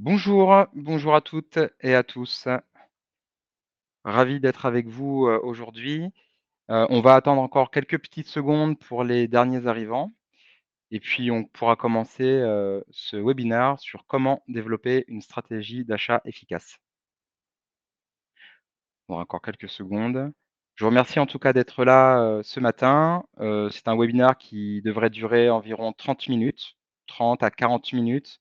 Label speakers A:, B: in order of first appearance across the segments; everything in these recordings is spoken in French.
A: Bonjour, bonjour à toutes et à tous. Ravi d'être avec vous, aujourd'hui. On va attendre encore quelques petites secondes pour les derniers arrivants et puis on pourra commencer, ce webinaire sur comment développer une stratégie d'achat efficace. On aura encore quelques secondes. Je vous remercie en tout cas d'être là, ce matin. C'est un webinaire qui devrait durer environ 30 minutes, 30 à 40 minutes.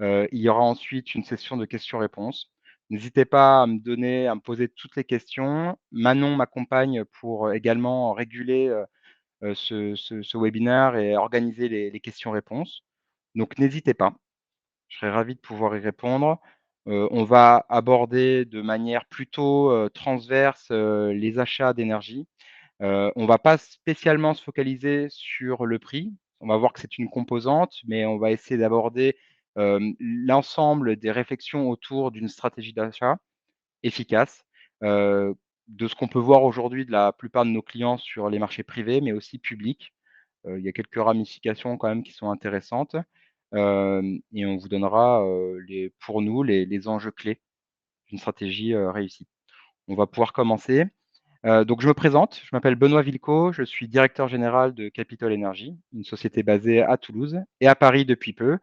A: Il y aura ensuite une session de questions-réponses. N'hésitez pas à me poser toutes les questions. Manon m'accompagne pour, également réguler, ce webinaire et organiser les questions-réponses. Donc n'hésitez pas, je serai ravi de pouvoir y répondre. On va aborder de manière plutôt, transverse, les achats d'énergie. On va pas spécialement se focaliser sur le prix. On va voir que c'est une composante, mais on va essayer d'aborder, l'ensemble des réflexions autour d'une stratégie d'achat efficace, heu, de ce qu'on peut voir aujourd'hui de la plupart de nos clients sur les marchés privés, mais aussi publics. Il y a quelques ramifications quand même qui sont intéressantes, et on vous donnera, pour nous, les enjeux clés d'une stratégie, réussie. On va pouvoir commencer. Donc je me présente, je m'appelle Benoît Villetot, je suis directeur général de Capital Energy, une société basée à Toulouse et à Paris depuis peu.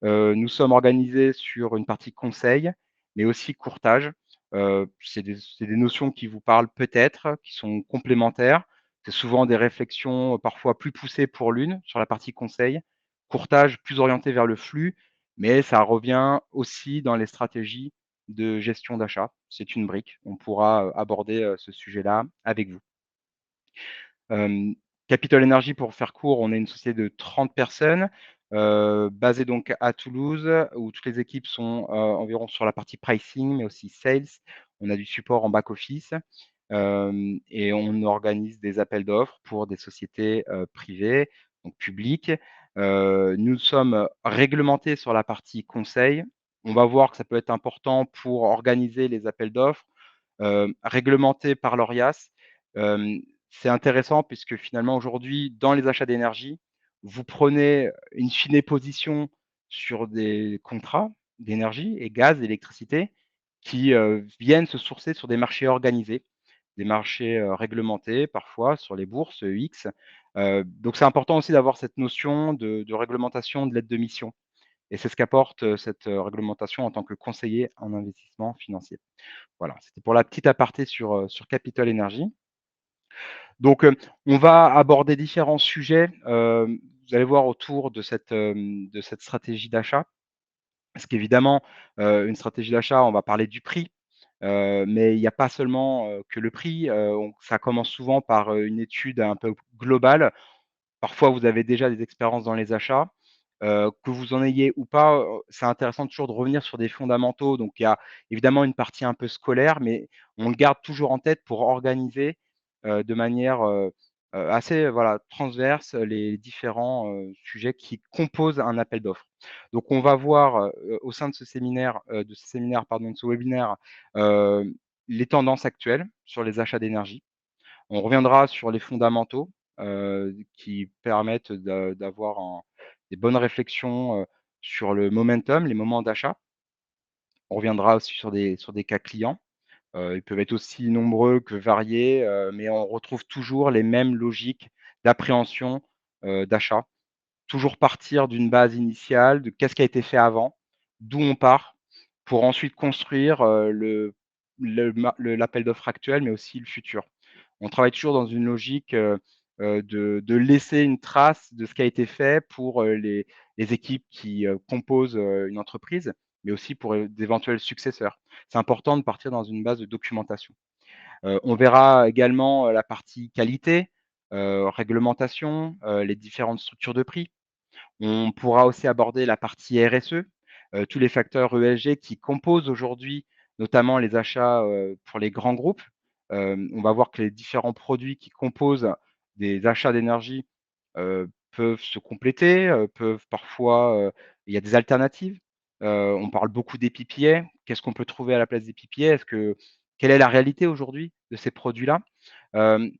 A: Nous sommes organisés sur une partie conseil, mais aussi courtage. C'est des notions qui vous parlent peut-être, qui sont complémentaires. C'est souvent des réflexions, parfois plus poussées pour l'une, sur la partie conseil. Courtage plus orienté vers le flux, mais ça revient aussi dans les stratégies de gestion d'achat. C'est une brique. On pourra, aborder, ce sujet-là avec vous. Hem, Capital Energy, pour faire court, on est une société de 30 personnes, basée donc à Toulouse, où toutes les équipes sont, environ sur la partie pricing, mais aussi sales. On a du support en back office, et on organise des appels d'offres pour des sociétés, privées, donc publiques. Nous sommes réglementés sur la partie conseil. On va voir que ça peut être important pour organiser les appels d'offres, réglementés par l'ORIAS. Hem, c'est intéressant puisque finalement aujourd'hui, dans les achats d'énergie, vous prenez in fine position sur des contrats d'énergie et gaz, électricité qui, viennent se sourcer sur des marchés organisés, des marchés, réglementés parfois sur les bourses, EX. Donc c'est important aussi d'avoir cette notion de réglementation de l'aide de mission et c'est ce qu'apporte, cette, réglementation en tant que conseiller en investissement financier. Voilà, c'était pour la petite aparté sur Capital Energy. Donc, on va aborder différents sujets, vous allez voir autour de cette stratégie d'achat. Parce qu'évidemment, une stratégie d'achat, on va parler du prix, mais il n'y a pas seulement, que le prix, on ça commence souvent par, une étude un peu globale. Parfois, vous avez déjà des expériences dans les achats, que vous en ayez ou pas, c'est intéressant toujours de revenir sur des fondamentaux. Donc il y a évidemment une partie un peu scolaire, mais on le garde toujours en tête pour organiser, de manière, assez, voilà, transverse, les différents, sujets qui composent un appel d'offres. Donc on va voir, au sein de ce séminaire, pardon, de ce webinaire, heu, les tendances actuelles sur les achats d'énergie. On reviendra sur les fondamentaux, qui permettent d'avoir des bonnes réflexions, sur le momentum, les moments d'achat. On reviendra aussi sur des cas clients. Ils peuvent être aussi nombreux que variés, mais on retrouve toujours les mêmes logiques d'appréhension, d'achat. Toujours partir d'une base initiale, de qu'est-ce qui a été fait avant, d'où on part, pour ensuite construire, l'appel d'offres actuel, mais aussi le futur. On travaille toujours dans une logique, de laisser une trace de ce qui a été fait pour, les équipes qui, composent, une entreprise, mais aussi pour, d'éventuels successeurs. C'est important de partir dans une base de documentation. On verra également, la partie qualité, réglementation, les différentes structures de prix. On pourra aussi aborder la partie RSE, tous les facteurs ESG qui composent aujourd'hui notamment les achats, pour les grands groupes. On va voir que les différents produits qui composent des achats d'énergie, peuvent se compléter, peuvent parfois, il y a des alternatives. On parle beaucoup des PPA. Qu'est-ce qu'on peut trouver à la place des PPA? Quelle est la réalité aujourd'hui de ces produits-là? Hem,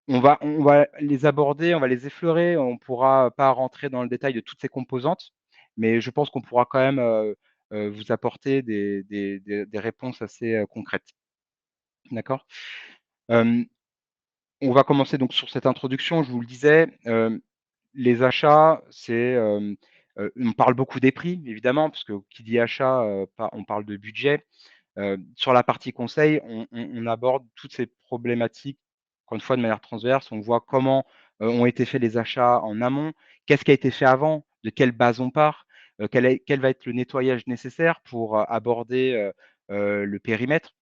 A: on va les aborder, on va les effleurer, on pourra pas rentrer dans le détail de toutes ces composantes, mais je pense qu'on pourra quand même, vous apporter des réponses assez, concrètes. D'accord? Hem, on va commencer donc sur cette introduction. Je vous le disais, les achats, on parle beaucoup des prix évidemment, parce que qui dit achat, on parle de budget. Sur la partie conseil, on aborde toutes ces problématiques, encore une fois de manière transverse. On voit comment, ont été faits les achats en amont. Qu'est-ce qui a été fait avant? De quelle base on part? Quel va être le nettoyage nécessaire pour, aborder, le périmètre?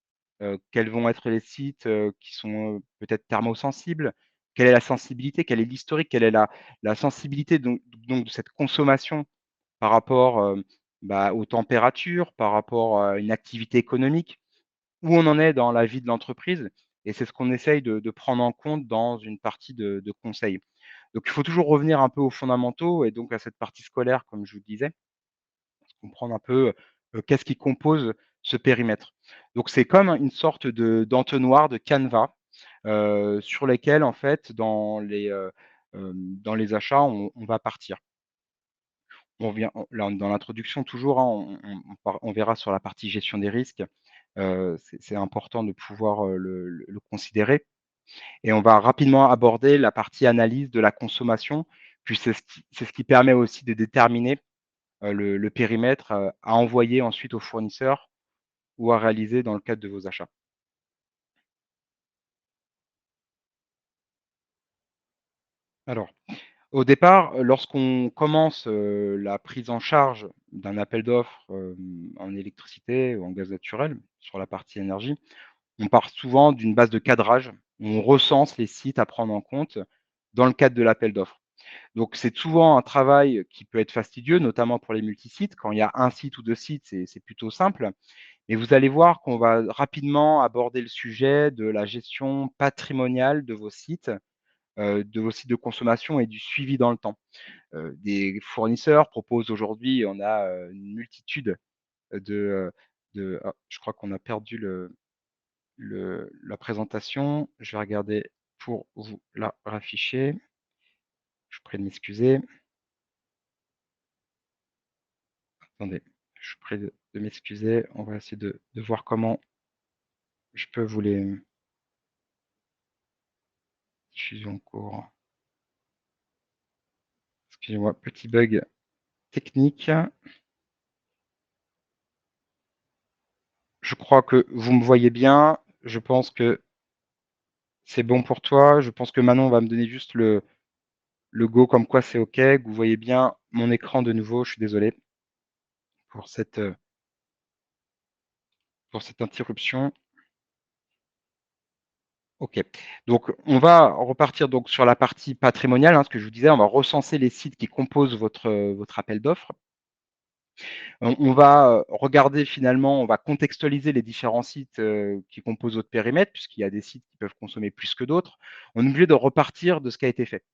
A: Quels vont être les sites, qui sont, peut-être thermosensibles? Quelle est la sensibilité? Quel est l'historique? Quelle est la sensibilité donc de cette consommation par rapport, aux températures, par rapport à une activité économique, où on en est dans la vie de l'entreprise et c'est ce qu'on essaye de prendre en compte dans une partie de conseil. Donc il faut toujours revenir un peu aux fondamentaux et donc à cette partie scolaire comme je vous disais, comprendre un peu, qu'est-ce qui compose ce périmètre. Donc c'est comme une sorte d'entonnoir, de canevas, sur lesquels en fait dans les achats on va partir. On vient on là, dans l'introduction toujours, hein, on verra sur la partie gestion des risques, c'est important de pouvoir, le considérer et on va rapidement aborder la partie analyse de la consommation, puis c'est ce qui permet aussi de déterminer, le périmètre, à envoyer ensuite aux fournisseurs ou à réaliser dans le cadre de vos achats. Alors, au départ, lorsqu'on commence, la prise en charge d'un appel d'offres, en électricité ou en gaz naturel, sur la partie énergie, on part souvent d'une base de cadrage, où on recense les sites à prendre en compte dans le cadre de l'appel d'offres. Donc c'est souvent un travail qui peut être fastidieux, notamment pour les multisites. Quand il y a un site ou 2 sites, c'est plutôt simple. Et vous allez voir qu'on va rapidement aborder le sujet de la gestion patrimoniale de vos sites de consommation et du suivi dans le temps. Des fournisseurs proposent aujourd'hui, on a, une multitude je crois qu'on a perdu la présentation. Je vais regarder pour vous la rafficher. Je vous prie de m'excuser. Attendez, je vous prie de m'excuser. On va essayer de voir comment je peux vous les diffusion en cours. Excusez-moi, petit bug technique. Je crois que vous me voyez bien. Je pense que c'est bon pour toi. Je pense que Manon va me donner juste le go comme quoi c'est OK, que vous voyez bien mon écran de nouveau. Je suis désolé pour cette interruption. OK. Donc on va repartir donc sur la partie patrimoniale, hein, ce que je vous disais, on va recenser les sites qui composent votre appel d'offres. On va, regarder finalement, on va contextualiser les différents sites, qui composent votre périmètre, puisqu'il y a des sites qui peuvent consommer plus que d'autres. On est obligé de repartir de ce qui a été fait.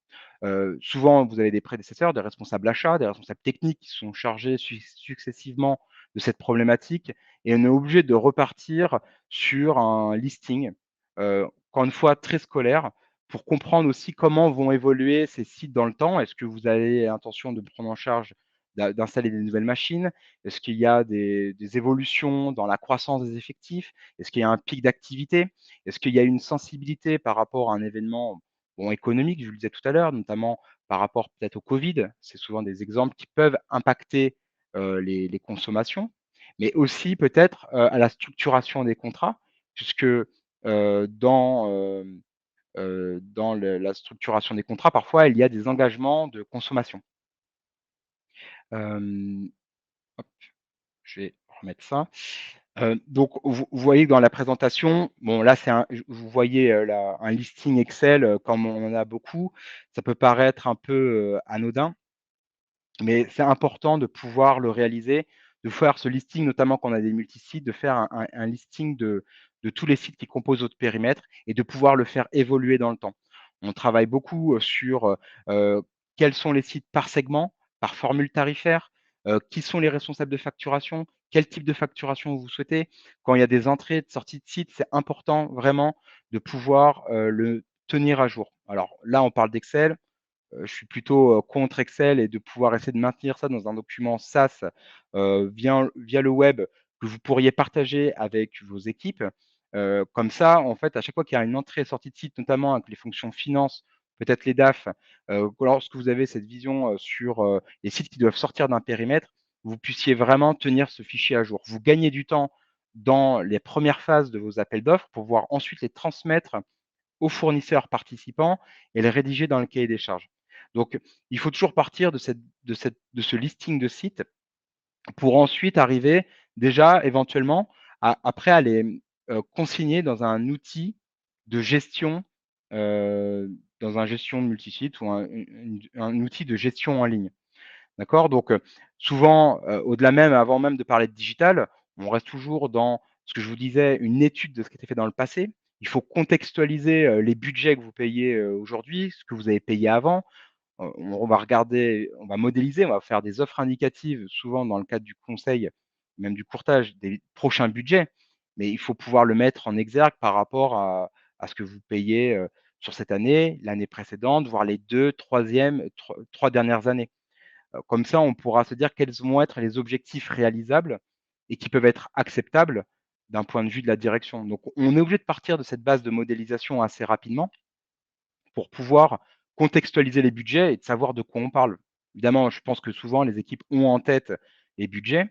A: Souvent, vous avez des prédécesseurs, des responsables achats, des responsables techniques qui sont chargés successivement de cette problématique et on est obligé de repartir sur un listing, encore une fois très scolaire, pour comprendre aussi comment vont évoluer ces sites dans le temps. Est-ce que vous avez l'intention de prendre en charge d'installer des nouvelles machines? Est-ce qu'il y a des évolutions dans la croissance des effectifs? Est-ce qu'il y a un pic d'activité? Est-ce qu'il y a une sensibilité par rapport à un événement bon, économique, je vous le disais tout à l'heure, notamment par rapport peut-être au Covid. C'est souvent des exemples qui peuvent impacter, les consommations, mais aussi peut-être, à la structuration des contrats puisque, dans la structuration des contrats, parfois, il y a des engagements de consommation. Hem, hop, je vais remettre ça. Donc vous voyez que dans la présentation, bon là c'est vous voyez, un listing Excel, comme on en a beaucoup. Ça peut paraître un peu, anodin, mais c'est important de pouvoir le réaliser, de faire ce listing, notamment quand on a des multisites, de faire un listing de tous les sites qui composent notre périmètre et de pouvoir le faire évoluer dans le temps. On travaille beaucoup, sur, quels sont les sites par segment, par formule tarifaire, qui sont les responsables de facturation, quel type de facturation vous souhaitez. Quand il y a des entrées et de sorties de sites, c'est important vraiment de pouvoir, le tenir à jour. Alors là, on parle d'Excel, je suis plutôt, contre Excel et de pouvoir essayer de maintenir ça dans un document SAS, via le web que vous pourriez partager avec vos équipes. Comme ça, en fait, à chaque fois qu'il y a une entrée et sortie de site, notamment avec les fonctions finance, peut-être les DAF, lorsque vous avez cette vision, sur, les sites qui doivent sortir d'un périmètre, vous puissiez vraiment tenir ce fichier à jour. Vous gagnez du temps dans les premières phases de vos appels d'offres pour pouvoir ensuite les transmettre aux fournisseurs participants et les rédiger dans le cahier des charges. Donc, il faut toujours partir de ce listing de sites pour ensuite arriver déjà éventuellement après à les consigner dans un outil de gestion, dans un gestion de multisite ou un outil de gestion en ligne. D'accord? Donc, souvent, au-delà même avant même de parler de digital, on reste toujours dans ce que je vous disais, une étude de ce qui a été fait dans le passé. Il faut contextualiser, les budgets que vous payez, aujourd'hui, ce que vous avez payé avant. On va regarder, on va modéliser, on va faire des offres indicatives, souvent dans le cadre du conseil, même du courtage, des prochains budgets. Mais il faut pouvoir le mettre en exergue par rapport à ce que vous payez, sur cette année, l'année précédente, voire les 2, 3 dernières années. Comme ça, on pourra se dire quels vont être les objectifs réalisables et qui peuvent être acceptables d'un point de vue de la direction. Donc, on est obligé de partir de cette base de modélisation assez rapidement pour pouvoir contextualiser les budgets et de savoir de quoi on parle. Évidemment, je pense que souvent les équipes ont en tête les budgets,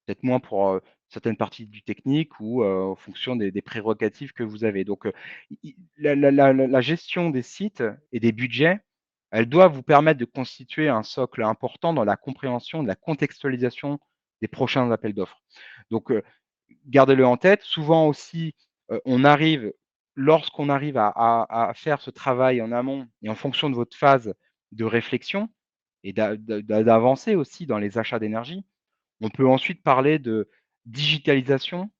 A: peut-être moins pour, certaines parties du technique ou, en fonction des prérogatives que vous avez. Donc, i la gestion des sites et des budgets, elle doit vous permettre de constituer un socle important dans la compréhension de la contextualisation des prochains appels d'offres. Donc, gardez-le en tête. Souvent aussi, lorsqu'on arrive à faire ce travail en amont et en fonction de votre phase de réflexion et d'avancer aussi dans les achats d'énergie, on peut ensuite parler de digitalisation,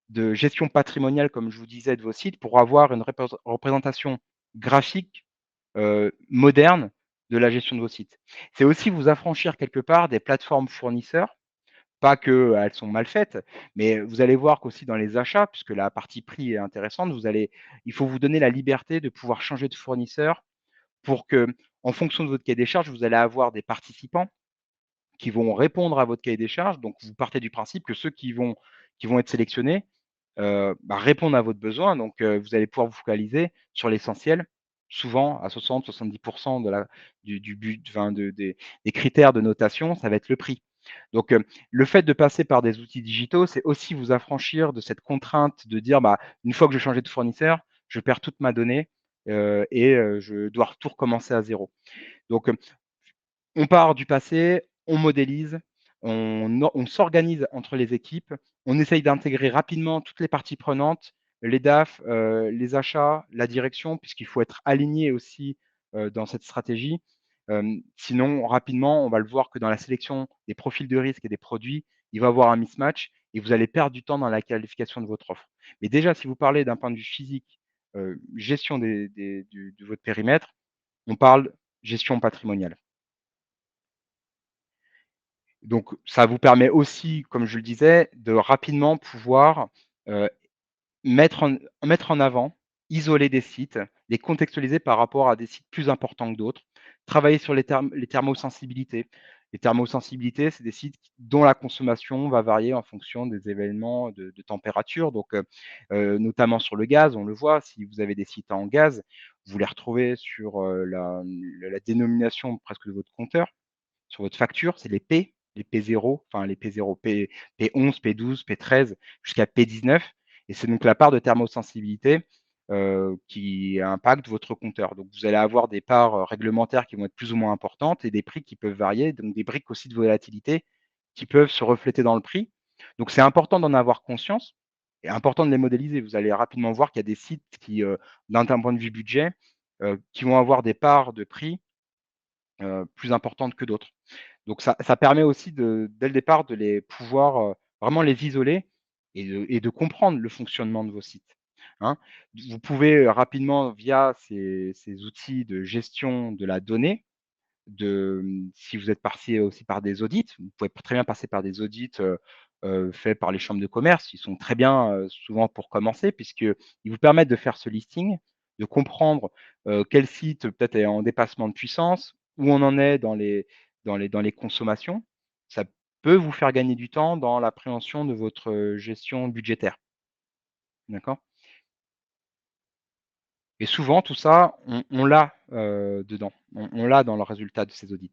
A: de gestion patrimoniale, comme je vous disais, de vos sites pour avoir une représentation graphique, moderne de la gestion de vos sites. C'est aussi vous affranchir quelque part des plateformes fournisseurs, pas qu'elles sont mal faites, mais vous allez voir qu'aussi dans les achats, puisque la partie prix est intéressante, il faut vous donner la liberté de pouvoir changer de fournisseur pour que, en fonction de votre cahier des charges, vous allez avoir des participants qui vont répondre à votre cahier des charges. Donc, vous partez du principe que ceux qui vont être sélectionnés, répondent à votre besoin. Donc, vous allez pouvoir vous focaliser sur l'essentiel, souvent à 60-70 de la du but, enfin des critères de notation, ça va être le prix. Donc, le fait de passer par des outils digitaux, c'est aussi vous affranchir de cette contrainte de dire: «Bah, une fois que j'ai changé de fournisseur, je perds toute ma donnée, et je dois tout recommencer à zéro». Donc, on part du passé, on modélise, on s'organise entre les équipes, on essaye d'intégrer rapidement toutes les parties prenantes, les DAF, les achats, la direction, puisqu'il faut être aligné aussi, dans cette stratégie. Sinon rapidement, on va le voir que dans la sélection des profils de risque et des produits, il va y avoir un mismatch et vous allez perdre du temps dans la qualification de votre offre. Mais déjà, si vous parlez d'un point de vue physique, gestion de votre périmètre, on parle gestion patrimoniale. Donc ça vous permet aussi, comme je le disais, de rapidement pouvoir, heu, mettre en avant, isoler des sites, les contextualiser par rapport à des sites plus importants que d'autres. Travailler sur les thermosensibilités. Les thermosensibilités, c'est des sites dont la consommation va varier en fonction des événements de température. Donc, notamment sur le gaz, on le voit, si vous avez des sites en gaz, vous les retrouvez sur, la dénomination presque de votre compteur. Sur votre facture, c'est les P0, enfin les P0, P11, P12, P13 jusqu'à P19 et c'est donc la part de thermosensibilité, qui impacte votre compteur. Donc vous allez avoir des parts, réglementaires qui vont être plus ou moins importantes et des prix qui peuvent varier, donc des briques aussi de volatilité qui peuvent se refléter dans le prix. Donc c'est important d'en avoir conscience et important de les modéliser. Vous allez rapidement voir qu'il y a des sites qui, d'un point de vue budget, qui vont avoir des parts de prix, plus importantes que d'autres. Donc ça permet aussi dès le départ de les pouvoir, vraiment les isoler et de comprendre le fonctionnement de vos sites, hein. Vous pouvez, rapidement via ces outils de gestion de la donnée, si vous êtes passé aussi par des audits, vous pouvez très bien passer par des audits, faits par les chambres de commerce. Ils sont très bien, souvent pour commencer puisqu'ils vous permettent de faire ce listing, de comprendre, quel site peut-être est en dépassement de puissance, où on en est dans les consommations. Ça peut vous faire gagner du temps dans l'appréhension de votre, gestion budgétaire, d'accord? Et souvent tout ça, on l'a, dedans. On l'a dans le résultat de ces audits.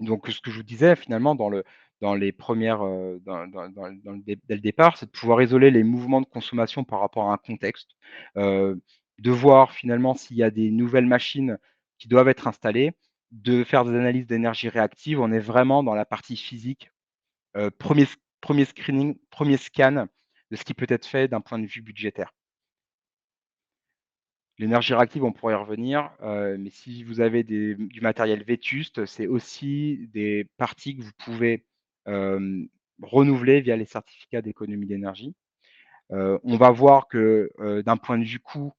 A: Donc ce que je vous disais finalement dans les premières, dans le dé dès le départ, c'est de pouvoir isoler les mouvements de consommation par rapport à un contexte, de voir finalement s'il y a des nouvelles machines qui doivent être installées, de faire des analyses d'énergie réactive. On est vraiment dans la partie physique, 1er screening, premier scan de ce qui peut être fait d'un point de vue budgétaire. L'énergie réactive, on pourrait y revenir, mais si vous avez du matériel vétuste, c'est aussi des parties que vous pouvez, hem, renouveler via les certificats d'économie d'énergie. On va voir que, d'un point de vue coût,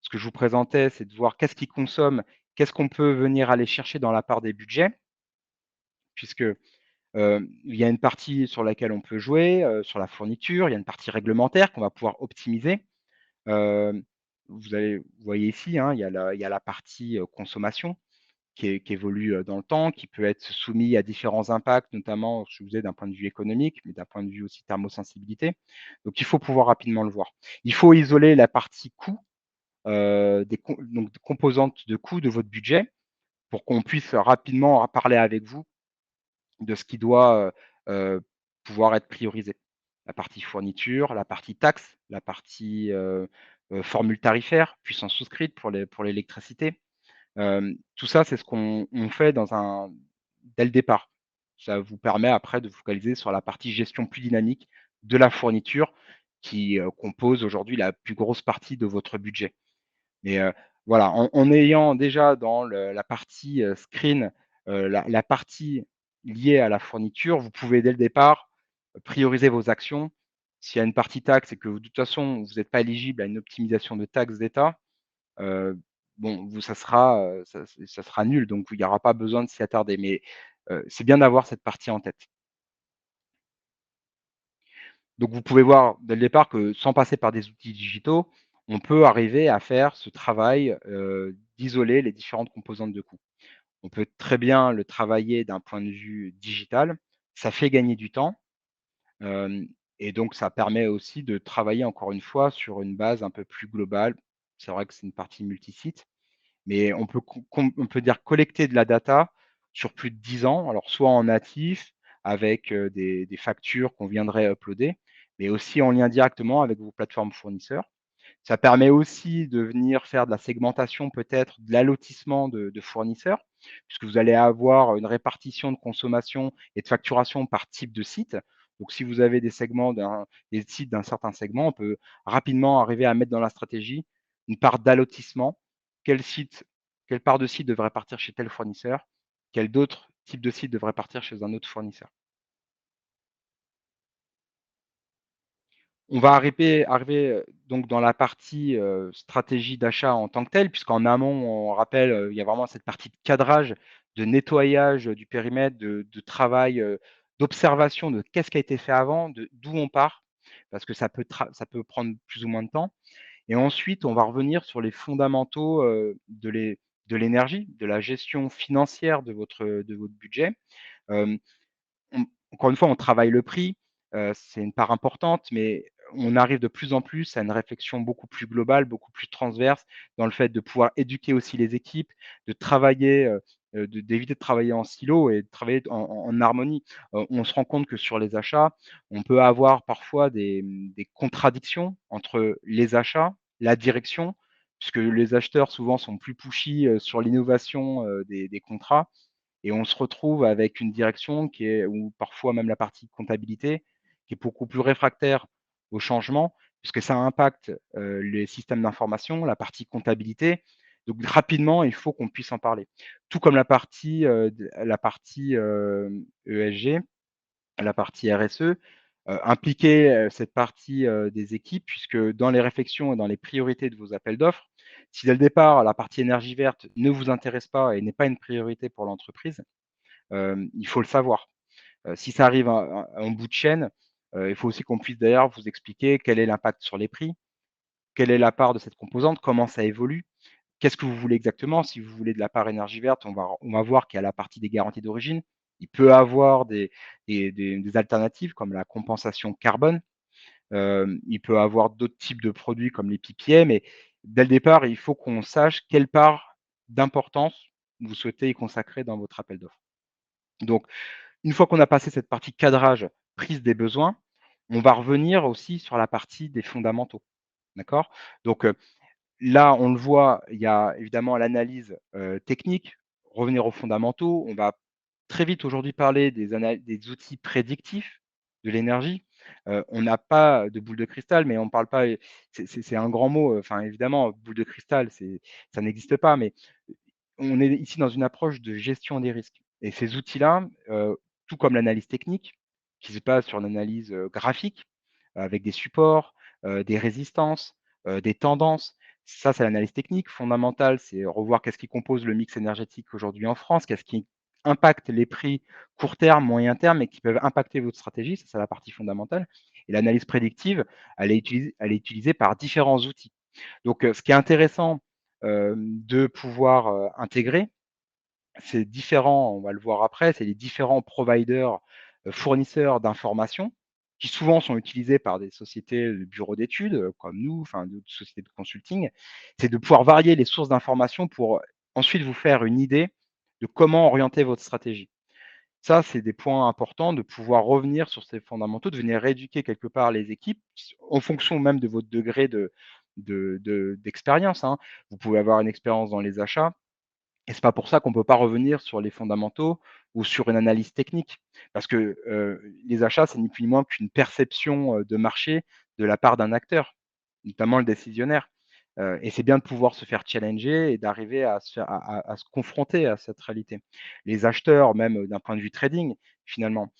A: ce que je vous présentais, c'est de voir qu'est-ce qui consomme, qu'est-ce qu'on peut venir aller chercher dans la part des budgets, puisque, il y a une partie sur laquelle on peut jouer, sur la fourniture, il y a une partie réglementaire qu'on va pouvoir optimiser. Hem, vous voyez ici, hein, il y a la partie, consommation qui évolue, dans le temps, qui peut être soumis à différents impacts, notamment, je vous disais d'un point de vue économique, mais d'un point de vue aussi thermosensibilité. Donc il faut pouvoir rapidement le voir. Il faut isoler la partie coût, des composantes de coût de votre budget pour qu'on puisse rapidement parler avec vous de ce qui doit, pouvoir être priorisé. La partie fourniture, la partie taxe, la partie, formule tarifaire, puissance souscrite pour l'électricité. Tout ça, c'est ce qu'on fait dès le départ. Ça vous permet après de focaliser sur la partie gestion plus dynamique de la fourniture qui, compose aujourd'hui la plus grosse partie de votre budget. Mais, voilà, en ayant déjà dans la partie, screen, la partie liée à la fourniture, vous pouvez dès le départ, prioriser vos actions. S'il y a une partie taxe et que de toute façon vous n'êtes pas éligible à une optimisation de taxes d'État, heu, bon, ça sera nul, donc il n'y aura pas besoin de s'y attarder. Mais, c'est bien d'avoir cette partie en tête. Donc vous pouvez voir dès le départ que sans passer par des outils digitaux, on peut arriver à faire ce travail, d'isoler les différentes composantes de coût. On peut très bien le travailler d'un point de vue digital. Ça fait gagner du temps, hem et donc ça permet aussi de travailler encore une fois sur une base un peu plus globale. C'est vrai que c'est une partie multisite, mais on peut dire collecter de la data sur plus de 10 ans, alors soit en natif avec, des factures qu'on viendrait uploader, mais aussi en lien directement avec vos plateformes fournisseurs. Ça permet aussi de venir faire de la segmentation, peut-être de l'allotissement de fournisseurs, puisque vous allez avoir une répartition de consommation et de facturation par type de site. Donc si vous avez des sites d'un certain segment, on peut rapidement arriver à mettre dans la stratégie une part d'allotissement. Quel site quelle part de site devrait partir chez tel fournisseur? Quel d'autres types de sites devrait partir chez un autre fournisseur? On va arriver, donc dans la partie, stratégie d'achat en tant que telle, puisqu'en amont, on rappelle, il y a vraiment cette partie de cadrage, de nettoyage, du périmètre, de travail, d'observation de qu'est-ce qui a été fait avant, d'où on part, parce que ça peut prendre plus ou moins de temps et ensuite on va revenir sur les fondamentaux, de l'énergie, de la gestion financière de votre budget. Hem on Encore une fois, on travaille le prix, c'est une part importante, mais on arrive de plus en plus à une réflexion beaucoup plus globale, beaucoup plus transverse dans le fait de pouvoir éduquer aussi les équipes, de travailler, d'éviter de travailler en silo et de travailler en harmonie. On se rend compte que sur les achats, on peut avoir parfois des contradictions entre les achats, la direction, puisque les acheteurs souvent sont plus pushy, sur l'innovation, des contrats et on se retrouve avec une direction qui est ou parfois même la partie comptabilité, qui est beaucoup plus réfractaire au changement, puisque ça impacte, les systèmes d'information, la partie comptabilité. Donc rapidement, il faut qu'on puisse en parler. Tout comme la partie ESG, la partie RSE, impliquer, cette partie, des équipes puisque dans les réflexions et dans les priorités de vos appels d'offres, si dès le départ, la partie énergie verte ne vous intéresse pas et n'est pas une priorité pour l'entreprise, il faut le savoir. Si ça arrive en bout de chaîne, il faut aussi qu'on puisse d'ailleurs vous expliquer quel est l'impact sur les prix, quelle est la part de cette composante, comment ça évolue, qu'est-ce que vous voulez exactement. Si vous voulez de la part énergie verte, on va voir qu'il y a la partie des garanties d'origine. Il peut avoir des alternatives comme la compensation carbone. Il peut avoir d'autres types de produits comme les PPA, mais dès le départ, il faut qu'on sache quelle part d'importance vous souhaitez y consacrer dans votre appel d'offres. Donc, une fois qu'on a passé cette partie cadrage, prise des besoins, on va revenir aussi sur la partie des fondamentaux. D'accord? Donc, là, on le voit, il y a évidemment l'analyse, technique, revenir aux fondamentaux. On va très vite aujourd'hui parler des outils prédictifs de l'énergie. On n'a pas de boule de cristal, mais on parle pas, c'est un grand mot, enfin évidemment, boule de cristal, ça n'existe pas, mais on est ici dans une approche de gestion des risques et ces outils-là, tout comme l'analyse technique, qui se base sur l'analyse, graphique, avec des supports, des résistances, des tendances. Ça, c'est l'analyse technique. Fondamentale, c'est revoir qu'est-ce qui compose le mix énergétique aujourd'hui en France, qu'est-ce qui impacte les prix court terme, moyen terme et qui peuvent impacter votre stratégie. Ça, c'est la partie fondamentale et l'analyse prédictive, elle est utilisée par différents outils. Donc, ce qui est intéressant, de pouvoir, intégrer, c'est différents, on va le voir après, c'est les différents providers, fournisseurs d'informations qui souvent sont utilisés par des sociétés de bureaux d'études, comme nous, enfin d'autres sociétés de consulting. C'est de pouvoir varier les sources d'informations pour ensuite vous faire une idée de comment orienter votre stratégie. Ça, c'est des points importants de pouvoir revenir sur ces fondamentaux, de venir rééduquer quelque part les équipes en fonction même de votre degré d'expérience, hein. Vous pouvez avoir une expérience dans les achats, et c'est pas pour ça qu'on peut pas revenir sur les fondamentaux ou sur une analyse technique. Parce que, les achats, c'est ni plus ni moins qu'une perception, de marché de la part d'un acteur, notamment le décisionnaire. Et c'est bien de pouvoir se faire challenger et d'arriver à se faire à se confronter à cette réalité. Les acheteurs, même, d'un point de vue trading, finalement,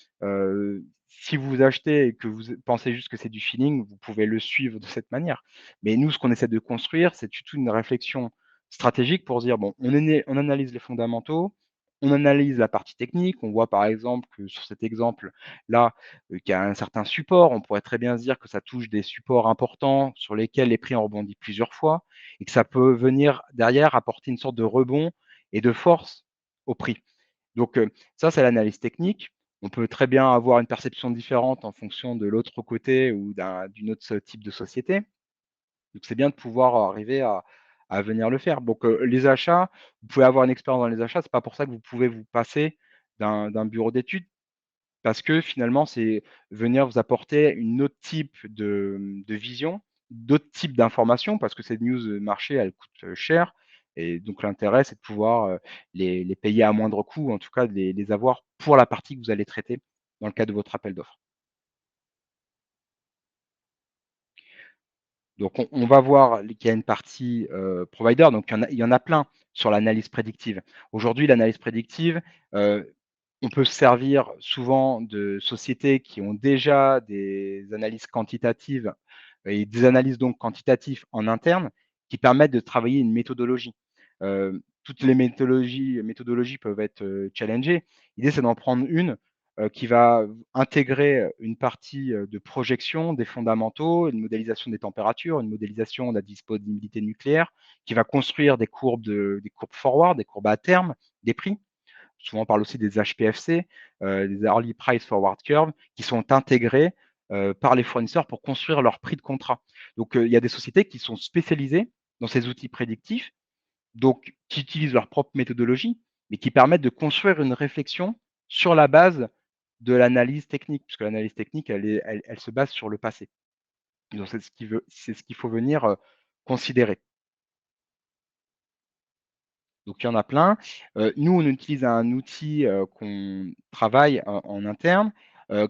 A: si vous achetez et que vous pensez juste que c'est du feeling, vous pouvez le suivre de cette manière. Mais nous, ce qu'on essaie de construire, c'est toute une réflexion stratégique pour se dire: «Bon, on analyse les fondamentaux, on analyse la partie technique». On voit par exemple que sur cet exemple-là, qu'il y a un certain support. On pourrait très bien se dire que ça touche des supports importants sur lesquels les prix ont rebondi plusieurs fois et que ça peut venir derrière apporter une sorte de rebond et de force au prix. Donc, ça, c'est l'analyse technique. On peut très bien avoir une perception différente en fonction de l'autre côté ou d'une autre type de société. Donc c'est bien de pouvoir arriver à venir le faire. Donc, les achats, vous pouvez avoir une expérience dans les achats, c'est pas pour ça que vous pouvez vous passer d'un bureau d'études parce que finalement, c'est venir vous apporter une autre type de vision, d'autres types d'informations parce que ces news, marché, elles coûtent, cher et donc l'intérêt, c'est de pouvoir, les payer à moindre coût, en tout cas de les avoir pour la partie que vous allez traiter dans le cadre de votre appel d'offres. Donc on va voir qu'il y a une partie, provider, donc il y en a plein sur l'analyse prédictive. Aujourd'hui, l'analyse prédictive, on peut se servir souvent de sociétés qui ont déjà des analyses quantitatives et des analyses donc quantitatives en interne qui permettent de travailler une méthodologie. Toutes les méthodologies peuvent être, challengées. L'idée, c'est d'en prendre une, qui va intégrer, une partie, de projection des fondamentaux, une modélisation des températures, une modélisation de la disponibilité nucléaire, qui va construire des courbes forward, des courbes à terme, des prix. Souvent, on parle aussi des HPFC, des Early Price Forward Curve, qui sont intégrés, par les fournisseurs pour construire leur prix de contrat. Donc, il y a des sociétés qui sont spécialisées dans ces outils prédictifs, donc qui utilisent leur propre méthodologie, mais qui permettent de construire une réflexion sur la base de l'analyse technique, puisque l'analyse technique, elle se base sur le passé. Donc c'est ce qu'il faut venir, considérer. Donc il y en a plein. Nous, on utilise un outil, qu'on travaille en interne,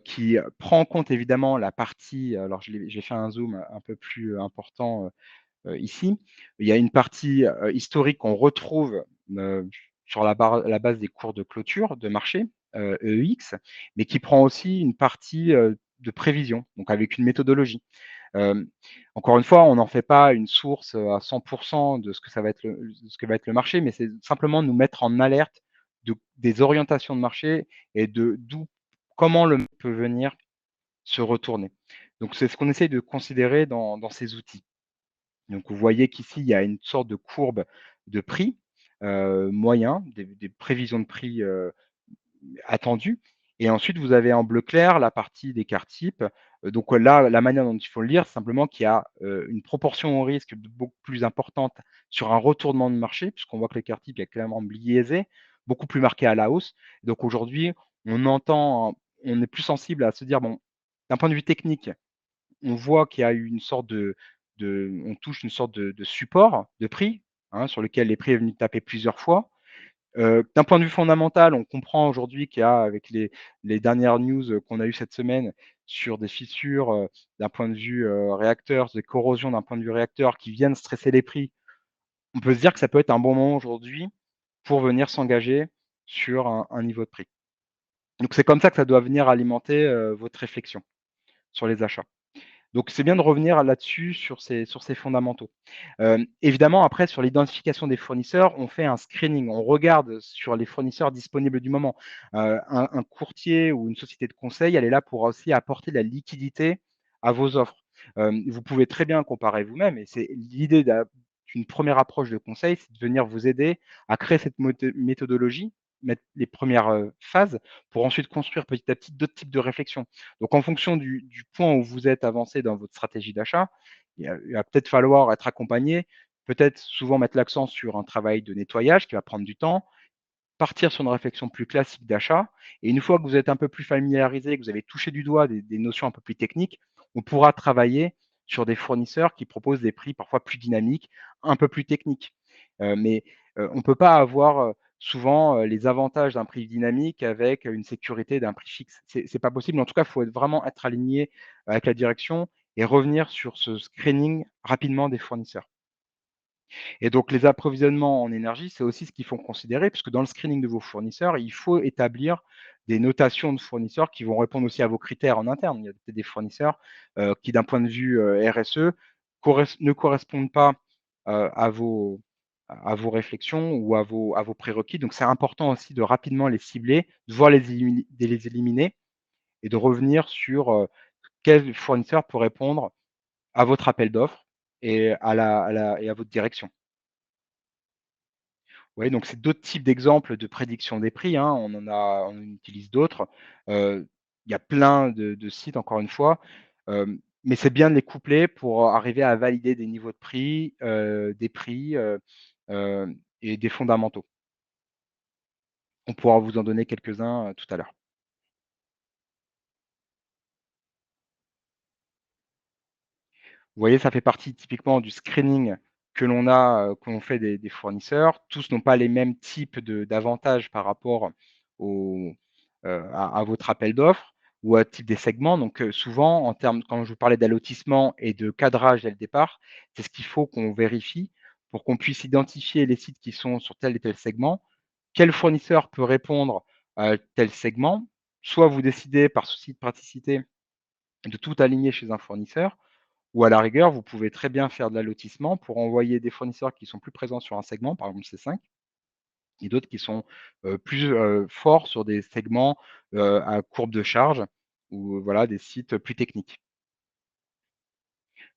A: qui prend en compte évidemment la partie alors j'ai fait un zoom un peu plus important, ici. Il y a une partie, historique qu'on retrouve, heu, sur la base des cours de clôture de marché, EEX, mais qui prend aussi une partie, de prévision, donc avec une méthodologie. Hem, Encore une fois, on n'en fait pas une source, à 100 de ce que ça va être de ce que va être le marché, mais c'est simplement nous mettre en alerte des orientations de marché et comment le peut venir se retourner. Donc c'est ce qu'on essaye de considérer dans ces outils. Donc vous voyez qu'ici, il y a une sorte de courbe de prix, moyen, des prévisions de prix, attendues et ensuite vous avez en bleu clair la partie des cartes types. Donc là, la manière dont il faut le lire, c'est simplement qu'il y a, une proportion au risque beaucoup plus importante sur un retournement de marché, puisqu'on voit que les cartes types, il y a clairement biaisé, beaucoup plus marqué à la hausse. Donc aujourd'hui, on entend on est plus sensible à se dire: «Bon, d'un point de vue technique, on voit qu'il y a eu une sorte de on touche une sorte de support de prix, hein, sur lequel les prix est venu taper plusieurs fois. D'un point de vue fondamental, on comprend aujourd'hui qu'il y a avec les dernières news, qu'on a eues cette semaine sur des fissures, d'un point de vue, réacteur, des corrosions d'un point de vue réacteur qui viennent stresser les prix. On peut se dire que ça peut être un bon moment aujourd'hui pour venir s'engager sur un niveau de prix. Donc c'est comme ça que ça doit venir alimenter, votre réflexion sur les achats. Donc c'est bien de revenir là-dessus sur ces fondamentaux. Évidemment après sur l'identification des fournisseurs, on fait un screening. On regarde sur les fournisseurs disponibles du moment. Un courtier ou une société de conseil, elle est là pour aussi apporter de la liquidité à vos offres. Vous pouvez très bien comparer vous-même et c'est l'idée d'une première approche de conseil, c'est de venir vous aider à créer cette méthodologie, mettre les premières, phases pour ensuite construire petit à petit d'autres types de réflexions. Donc en fonction du point où vous êtes avancé dans votre stratégie d'achat, il va peut-être falloir être accompagné, peut-être souvent mettre l'accent sur un travail de nettoyage qui va prendre du temps, partir sur une réflexion plus classique d'achat et une fois que vous êtes un peu plus familiarisé, que vous avez touché du doigt des notions un peu plus techniques, on pourra travailler sur des fournisseurs qui proposent des prix parfois plus dynamiques, un peu plus techniques. Mais, on ne peut pas avoir, souvent, les avantages d'un prix dynamique avec une sécurité d'un prix fixe. C'est pas possible. En tout cas, il faut vraiment être aligné avec la direction et revenir sur ce screening rapidement des fournisseurs. Et donc les approvisionnements en énergie, c'est aussi ce qu'il faut considérer, puisque dans le screening de vos fournisseurs, il faut établir des notations de fournisseurs qui vont répondre aussi à vos critères en interne. Il y a peut-être des fournisseurs, qui d'un point de vue, RSE ne correspondent pas, à vos réflexions ou à vos prérequis. Donc c'est important aussi de rapidement les cibler, de les éliminer et de revenir sur, quel fournisseur peut répondre à votre appel d'offres et à votre direction. Oui, donc c'est d'autres types d'exemples de prédiction des prix, hein. On en utilise d'autres. Il y a plein de sites encore une fois, mais c'est bien de les coupler pour arriver à valider des niveaux de prix, des prix, et des fondamentaux. On pourra vous en donner quelques-uns, tout à l'heure. Vous voyez, ça fait partie typiquement du screening que l'on fait des fournisseurs. Tous n'ont pas les mêmes types d'avantages par rapport au, à votre appel d'offres ou à type des segments. Donc, souvent en termes quand je vous parlais d'allotissement et de cadrage dès le départ, c'est ce qu'il faut qu'on vérifie pour qu'on puisse identifier les sites qui sont sur tel et tel segment. Quel fournisseur peut répondre à tel segment? Soit vous décidez par souci de praticité de tout aligner chez un fournisseur ou à la rigueur, vous pouvez très bien faire de l'allotissement pour envoyer des fournisseurs qui sont plus présents sur un segment, par exemple C5 et d'autres qui sont, plus, forts sur des segments, à courbe de charge ou voilà, des sites plus techniques.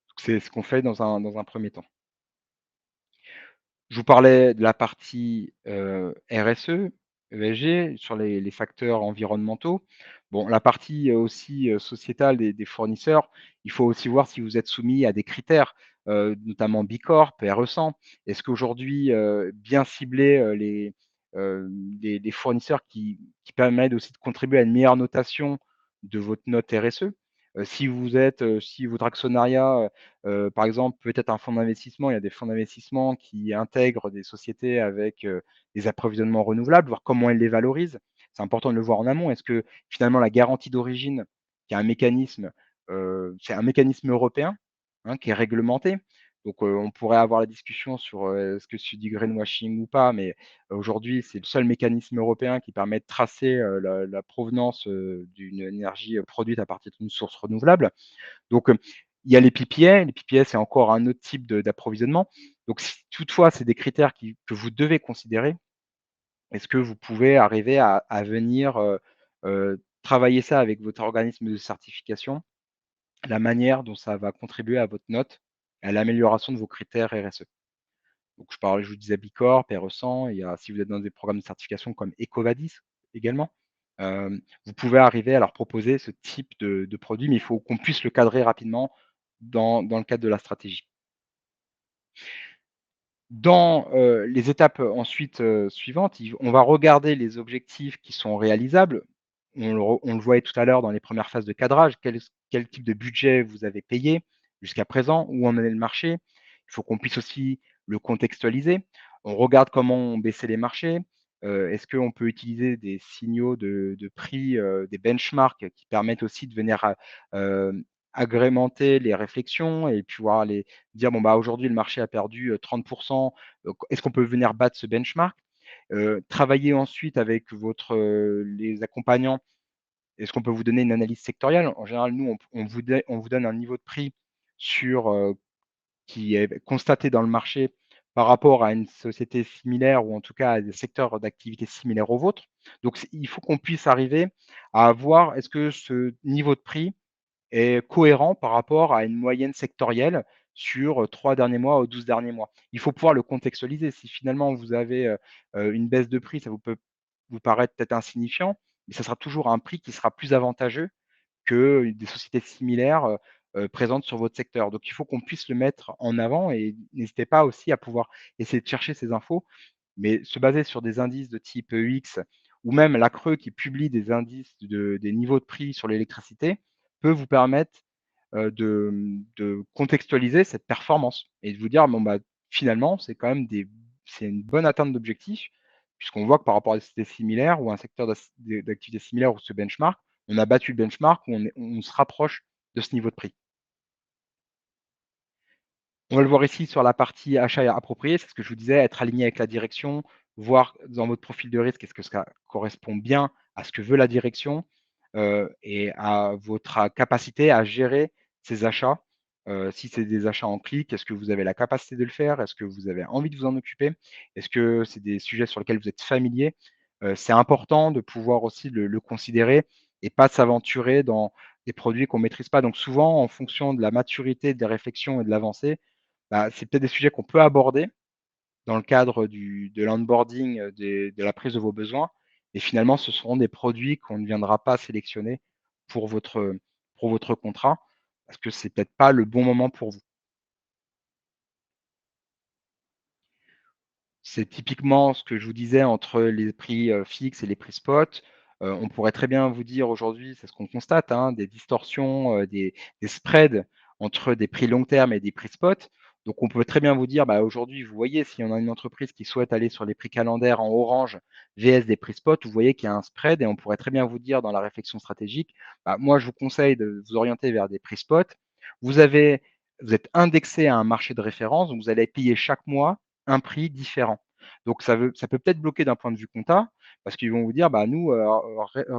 A: Donc c'est ce qu'on fait dans un 1er temps. Je vous parlais de la partie, RSE, ESG, sur les facteurs environnementaux. Bon, la partie, aussi, sociétale des fournisseurs, il faut aussi voir si vous êtes soumis à des critères, notamment Bicorp, RE100. Est-ce qu'aujourd'hui, bien cibler, les fournisseurs qui permettent aussi de contribuer à une meilleure notation de votre note RSE? Si votre actionnariat, par exemple, peut-être un fonds d'investissement, il y a des fonds d'investissement qui intègrent des sociétés avec, des approvisionnements renouvelables, voir comment elles les valorisent. C'est important de le voir en amont. Est-ce que finalement la garantie d'origine, qui est un mécanisme, c'est un mécanisme européen, hein, qui est réglementé. Donc, on pourrait avoir la discussion sur, est-ce que c'est du greenwashing ou pas, mais aujourd'hui, c'est le seul mécanisme européen qui permet de tracer, la provenance, d'une énergie, produite à partir d'une source renouvelable. Donc, il y a les PPA. Les PPA, c'est encore un autre type d'approvisionnement. Donc si toutefois c'est des critères que vous devez considérer, est-ce que vous pouvez arriver à venir, travailler ça avec votre organisme de certification, la manière dont ça va contribuer à votre note? à l'amélioration de vos critères RSE. Donc je vous disais Bicorp, RE100, il y a si vous êtes dans des programmes de certification comme EcoVadis également, vous pouvez arriver à leur proposer ce type de produit, mais il faut qu'on puisse le cadrer rapidement dans le cadre de la stratégie. Dans, les étapes, ensuite, suivantes, on va regarder les objectifs qui sont réalisables. On le voyait tout à l'heure dans les premières phases de cadrage, quel type de budget vous avez payé jusqu'à présent, où en est le marché. Il faut qu'on puisse aussi le contextualiser. On regarde comment baisser les marchés. Est-ce qu'on peut utiliser des signaux de prix, des benchmarks qui permettent aussi de venir agrémenter les réflexions et pouvoir les dire: «Bon, bah, aujourd'hui, le marché a perdu, 30 est-ce qu'on peut venir battre ce benchmark?» Travailler ensuite avec les accompagnants. Est-ce qu'on peut vous donner une analyse sectorielle? En général, nous, on vous donne un niveau de prix sur, qui est constaté dans le marché par rapport à une société similaire ou en tout cas à des secteurs d'activité similaires aux vôtres. Donc il faut qu'on puisse arriver à voir est-ce que ce niveau de prix est cohérent par rapport à une moyenne sectorielle sur, 3 derniers mois ou 12 derniers mois. Il faut pouvoir le contextualiser. Si finalement vous avez, une baisse de prix, ça peut vous paraître peut-être insignifiant, mais ça sera toujours un prix qui sera plus avantageux que des sociétés similaires, présentes sur votre secteur. Donc il faut qu'on puisse le mettre en avant et n'hésitez pas aussi à pouvoir essayer de chercher ces infos, mais se baser sur des indices de type EX ou même la CRE qui publie des indices des niveaux de prix sur l'électricité peut vous permettre, de contextualiser cette performance et de vous dire: «Bon, bah, finalement, c'est une bonne atteinte d'objectif», puisqu'on voit que par rapport à des sociétés similaires ou un secteur d'activité similaire ou ce benchmark, on a battu le benchmark ou on se rapproche de ce niveau de prix. On va le voir ici sur la partie achat approprié, c'est ce que je vous disais, être aligné avec la direction, voir dans votre profil de risque, est-ce que ça correspond bien à ce que veut la direction, et à votre capacité à gérer ces achats. Si c'est des achats en clic, est-ce que vous avez la capacité de le faire? Est-ce que vous avez envie de vous en occuper? Est-ce que c'est des sujets sur lesquels vous êtes familier? C'est important de pouvoir aussi le considérer et pas s'aventurer dans des produits qu'on ne maîtrise pas. Donc souvent, en fonction de la maturité des réflexions et de l'avancée, bah, c'est peut-être des sujets qu'on peut aborder dans le cadre de l'onboarding, de la prise de vos besoins et finalement, ce seront des produits qu'on ne viendra pas sélectionner pour votre contrat parce que c'est peut-être pas le bon moment pour vous. C'est typiquement ce que je vous disais entre les prix, fixes et les prix spot. On pourrait très bien vous dire aujourd'hui, c'est ce qu'on constate, hein, des distorsions, des spreads entre des prix long terme et des prix spot. Donc on peut très bien vous dire, bah, aujourd'hui, vous voyez, si on a une entreprise qui souhaite aller sur les prix calendaires en orange vs des prix spot, vous voyez qu'il y a un spread et on pourrait très bien vous dire dans la réflexion stratégique, bah, moi, je vous conseille de vous orienter vers des prix spot. Vous avez vous êtes indexé à un marché de référence, donc vous allez payer chaque mois un prix différent. Donc ça peut peut-être bloquer d'un point de vue compta, parce qu'ils vont vous dire: «Bah, nous,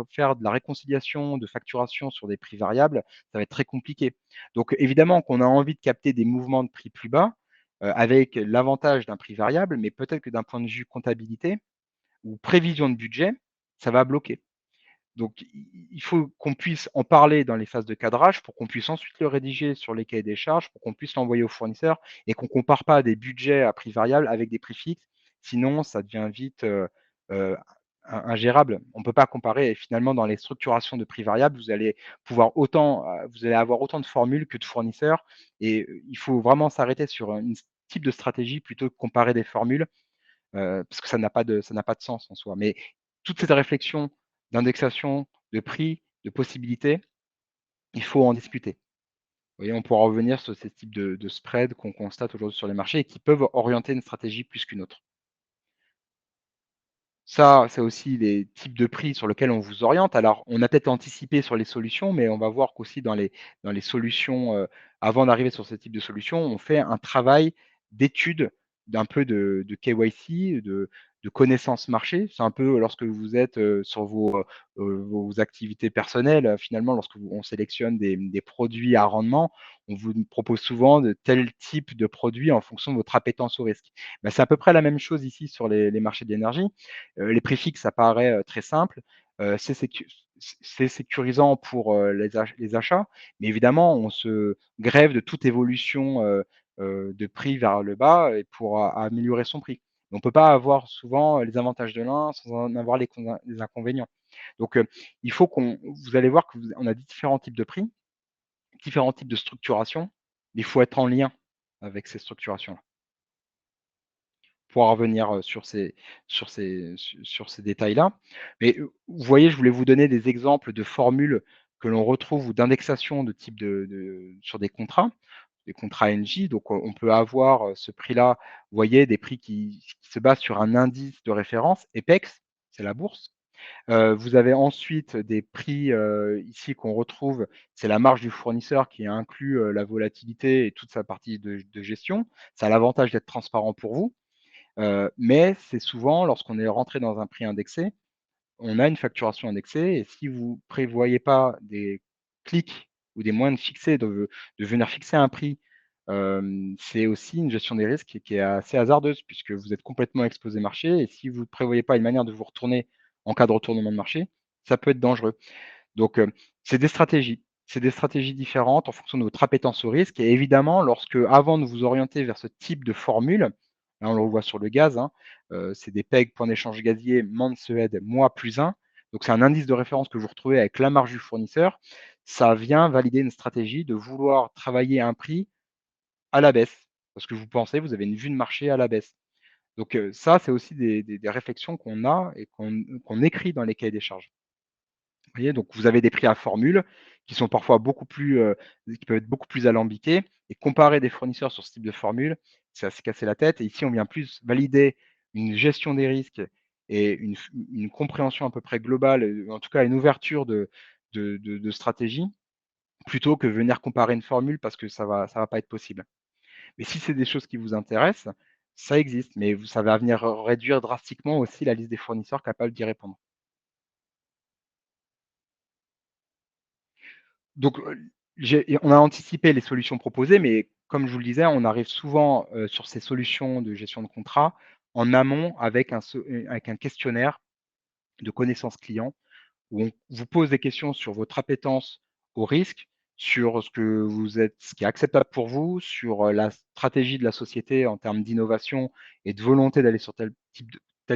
A: faire de la réconciliation de facturation sur des prix variables, ça va être très compliqué». Donc évidemment qu'on a envie de capter des mouvements de prix plus bas, avec l'avantage d'un prix variable, mais peut-être que d'un point de vue comptabilité ou prévision de budget, ça va bloquer. Donc il faut qu'on puisse en parler dans les phases de cadrage pour qu'on puisse ensuite le rédiger sur les cahiers des charges, pour qu'on puisse l'envoyer aux fournisseurs et qu'on compare pas des budgets à prix variable avec des prix fixes. Sinon, ça devient vite, heu, ingérable. On ne peut pas comparer et finalement dans les structurations de prix variable, vous allez avoir autant de formules que de fournisseurs et il faut vraiment s'arrêter sur un type de stratégie plutôt que comparer des formules. Parce que ça n'a pas de sens en soi. Mais toute cette réflexion d'indexation, de prix, de possibilités, il faut en discuter. Vous voyez, on pourra revenir sur ces types de spreads qu'on constate aujourd'hui sur les marchés et qui peuvent orienter une stratégie plus qu'une autre. Ça, c'est aussi les types de prix sur lesquels on vous oriente. Alors, on a peut-être anticipé sur les solutions, mais on va voir qu'aussi dans les solutions, avant d'arriver sur ce type de solution, on fait un travail d'étude d'un peu de KYC, de connaissance marché. C'est un peu lorsque vous êtes, sur vos activités personnelles, finalement, on sélectionne des produits à rendement, on vous propose souvent de tel type de produit en fonction de votre appétence au risque. Bah, c'est à peu près la même chose ici sur les marchés de l'énergie. Les prix fixes, ça paraît, très simple, c'est sécurisant pour, les achats, mais évidemment, on se grève de toute évolution, de prix vers le bas et pour améliorer son prix. On ne peut pas avoir souvent les avantages de l'un sans en avoir les inconvénients. Donc, il faut qu'on vous allez voir on a différents types de prix, différents types de structuration. Il faut être en lien avec ces structurations-là pour en revenir, sur ces détails-là. Mais, vous voyez, je voulais vous donner des exemples de formules que l'on retrouve ou d'indexation de type de sur des contrats NJ. Donc, on peut avoir, ce prix-là, vous voyez, des prix qui se basent sur un indice de référence, EPEX, c'est la bourse. Vous avez ensuite des prix, ici qu'on retrouve, c'est la marge du fournisseur qui inclut, la volatilité et toute sa partie de gestion. Ça a l'avantage d'être transparent pour vous. Mais c'est souvent lorsqu'on est rentré dans un prix indexé, on a une facturation indexée et si vous prévoyez pas des clics ou des moyens de fixer de venir fixer un prix, c'est aussi une gestion des risques qui est assez hasardeuse puisque vous êtes complètement exposé marché et si vous ne prévoyez pas une manière de vous retourner en cas de retournement de marché, ça peut être dangereux. Donc, c'est des stratégies. C'est des stratégies différentes en fonction de votre appétence au risque et évidemment, lorsque avant de vous orienter vers ce type de formule, là, on le voit sur le gaz, hein, c'est des PEG, point d'échange gazier, Mansued, mois plus 1. Donc, c'est un indice de référence que vous retrouvez avec la marge du fournisseur. Ça vient valider une stratégie de vouloir travailler un prix à la baisse parce que vous pensez, vous avez une vue de marché à la baisse. Donc, ça, c'est aussi des réflexions qu'on a et qu'on écrit dans les cahiers des charges. Vous voyez? Donc vous avez des prix à formule qui sont parfois beaucoup plus, qui peuvent être beaucoup plus alambiqués et comparer des fournisseurs sur ce type de formule, c'est à se casser la tête et ici on vient plus valider une gestion des risques et une compréhension à peu près globale, en tout cas une ouverture de stratégie, plutôt que venir comparer une formule parce que ça va pas être possible. Mais si c'est des choses qui vous intéressent, ça existe, mais vous ça va venir réduire drastiquement aussi la liste des fournisseurs capables d'y répondre. Donc, on a anticipé les solutions proposées, mais comme je vous le disais, on arrive souvent, sur ces solutions de gestion de contrat en amont avec un questionnaire de connaissances clients où on vous pose des questions sur votre appétence au risque, sur ce qui est acceptable pour vous, sur, la stratégie de la société en termes d'innovation et de volonté d'aller sur tel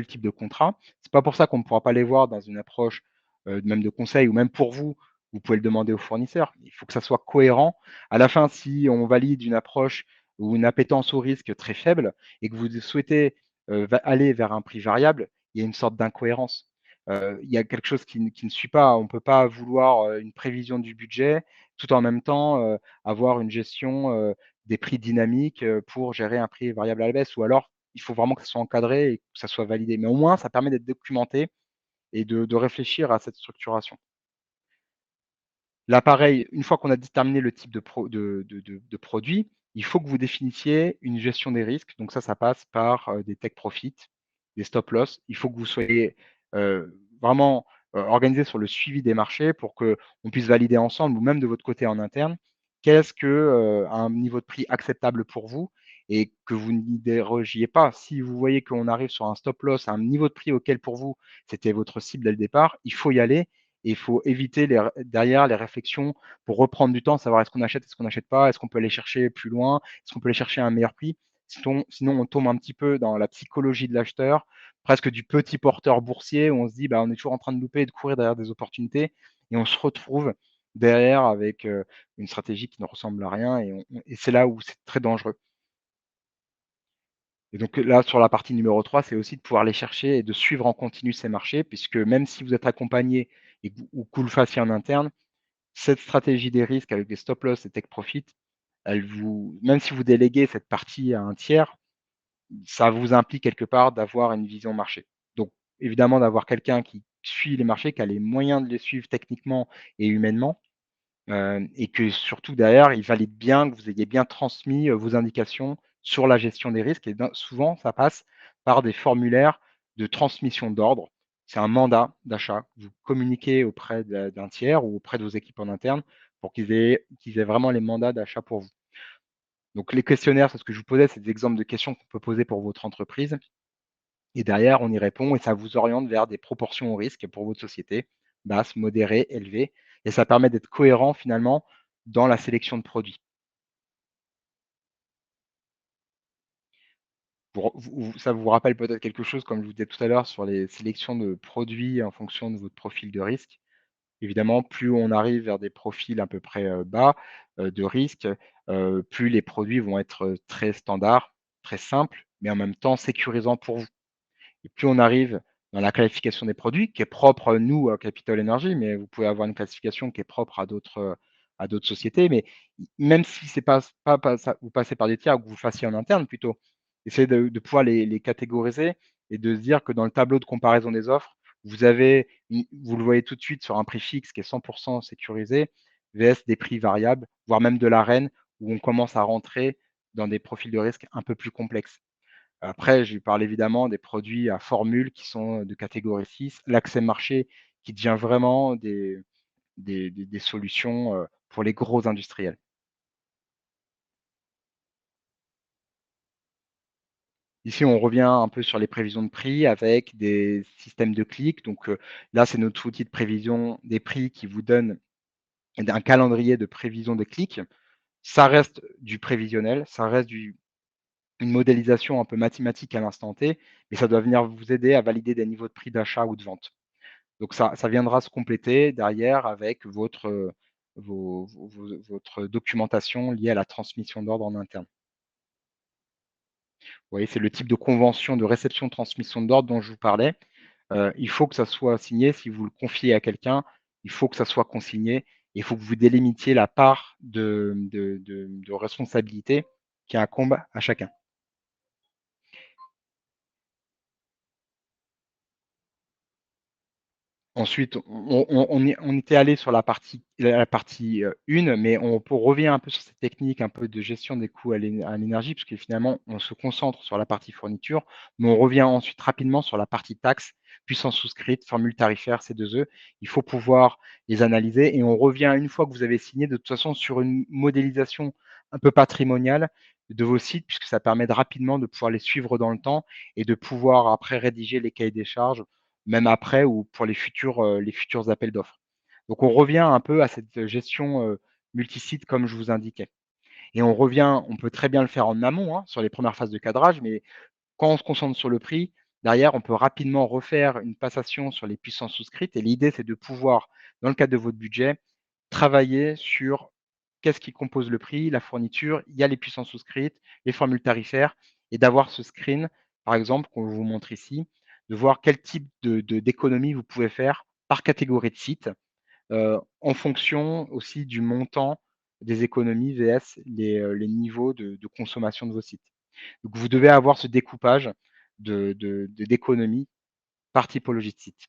A: type de contrat. C'est pas pour ça qu'on ne pourra pas les voir dans une approche, même de conseil ou même pour vous, vous pouvez le demander au fournisseur. Il faut que ça soit cohérent. À la fin, si on valide une approche ou une appétence au risque très faible et que vous souhaitez, va aller vers un prix variable, il y a une sorte d'incohérence. Il y a quelque chose qui ne suit pas. On ne peut pas vouloir, une prévision du budget, tout en même temps, avoir une gestion, des prix dynamiques, pour gérer un prix variable à la baisse. Ou alors, il faut vraiment que ça soit encadré et que ça soit validé. Mais au moins, ça permet d'être documenté et de réfléchir à cette structuration. Là, pareil, une fois qu'on a déterminé le type de produit, il faut que vous définissiez une gestion des risques. Donc ça passe par, des take profit, des stop loss. Il faut que vous soyez, vraiment, organisés sur le suivi des marchés pour qu'on puisse valider ensemble ou même de votre côté en interne, qu'est-ce que, un niveau de prix acceptable pour vous et que vous n'y dérogiez pas. Si vous voyez qu'on arrive sur un stop loss, à un niveau de prix auquel pour vous, c'était votre cible dès le départ, il faut y aller et il faut éviter derrière les réflexions pour reprendre du temps, savoir est-ce qu'on n'achète pas, est-ce qu'on peut aller chercher plus loin, est-ce qu'on peut aller chercher un meilleur prix. Sinon, on tombe un petit peu dans la psychologie de l'acheteur, presque du petit porteur boursier où on se dit bah, on est toujours en train de louper et de courir derrière des opportunités et on se retrouve derrière avec une stratégie qui ne ressemble à rien et c'est là où c'est très dangereux. Et donc là, sur la partie numéro 3, c'est aussi de pouvoir aller chercher et de suivre en continu ces marchés puisque même si vous êtes accompagné et que vous le fassiez en interne, cette stratégie des risques avec des stop loss et take profit, même si vous déléguez cette partie à un tiers, ça vous implique quelque part d'avoir une vision marché. Donc évidemment d'avoir quelqu'un qui suit les marchés, qui a les moyens de les suivre techniquement et humainement, et que surtout derrière, il valide bien que vous ayez bien transmis, vos indications sur la gestion des risques et souvent ça passe par des formulaires de transmission d'ordre. C'est un mandat d'achat que vous communiquez auprès d'un tiers ou auprès de vos équipes en interne pour qu'ils aient vraiment les mandats d'achat pour vous. Donc les questionnaires, c'est ce que je vous posais, c'est des exemples de questions qu'on peut poser pour votre entreprise et derrière on y répond et ça vous oriente vers des proportions au risque pour votre société, basse, modérée, élevée et ça permet d'être cohérent finalement dans la sélection de produits. Ça vous rappelle peut-être quelque chose, comme je vous disais tout à l'heure, sur les sélections de produits en fonction de votre profil de risque. Évidemment, plus on arrive vers des profils à peu près, bas, de risque, plus les produits vont être, très standards, très simples, mais en même temps sécurisants pour vous. Et plus on arrive dans la qualification des produits, qui est propre, nous, à Capital Energy, mais vous pouvez avoir une classification qui est propre à d'autres sociétés. Mais même si c'est pas ça, vous passez par des tiers ou que vous fassiez en interne plutôt, essayez de pouvoir les catégoriser et de se dire que dans le tableau de comparaison des offres, vous le voyez tout de suite sur un prix fixe qui est 100 sécurisé, vs des prix variables, voire même de l'arène, où on commence à rentrer dans des profils de risque un peu plus complexes. Après, je lui parle évidemment des produits à formule qui sont de catégorie 6, l'accès marché qui devient vraiment des solutions, pour les gros industriels. Ici, on revient un peu sur les prévisions de prix avec des systèmes de clics. Donc, là, c'est notre outil de prévision des prix qui vous donne un calendrier de prévision des clics. Ça reste du prévisionnel, ça reste une modélisation un peu mathématique à l'instant T, mais ça doit venir vous aider à valider des niveaux de prix d'achat ou de vente. Donc ça viendra se compléter derrière avec votre documentation liée à la transmission d'ordre en interne. Vous voyez, c'est le type de convention de réception-transmission d'ordre dont je vous parlais. Il faut que ça soit signé. Si vous le confiez à quelqu'un, il faut que ça soit consigné. Il faut que vous délimitiez la part de responsabilité qui incombe à chacun. Ensuite, on était allé sur la partie 1, mais revient un peu sur cette technique un peu de gestion des coûts à l'énergie, puisque finalement, on se concentre sur la partie fourniture, mais on revient ensuite rapidement sur la partie taxe, puissance souscrite, formule tarifaire, C2E. Il faut pouvoir les analyser et on revient une fois que vous avez signé, de toute façon, sur une modélisation un peu patrimoniale de vos sites, puisque ça permet rapidement de pouvoir les suivre dans le temps et de pouvoir après rédiger les cahiers des charges même après ou pour les futurs appels d'offres. Donc on revient un peu à cette gestion, multisite comme je vous indiquais et on peut très bien le faire en amont, hein, sur les premières phases de cadrage, mais quand on se concentre sur le prix, derrière, on peut rapidement refaire une passation sur les puissances souscrites et l'idée, c'est de pouvoir, dans le cadre de votre budget, travailler sur qu'est-ce qui compose le prix, la fourniture, il y a les puissances souscrites, les formules tarifaires et d'avoir ce screen, par exemple, qu'on vous montre ici, de voir quel type d'économie vous pouvez faire par catégorie de site, en fonction aussi du montant des économies vs les niveaux de consommation de vos sites. Donc vous devez avoir ce découpage d'économies par typologie de site.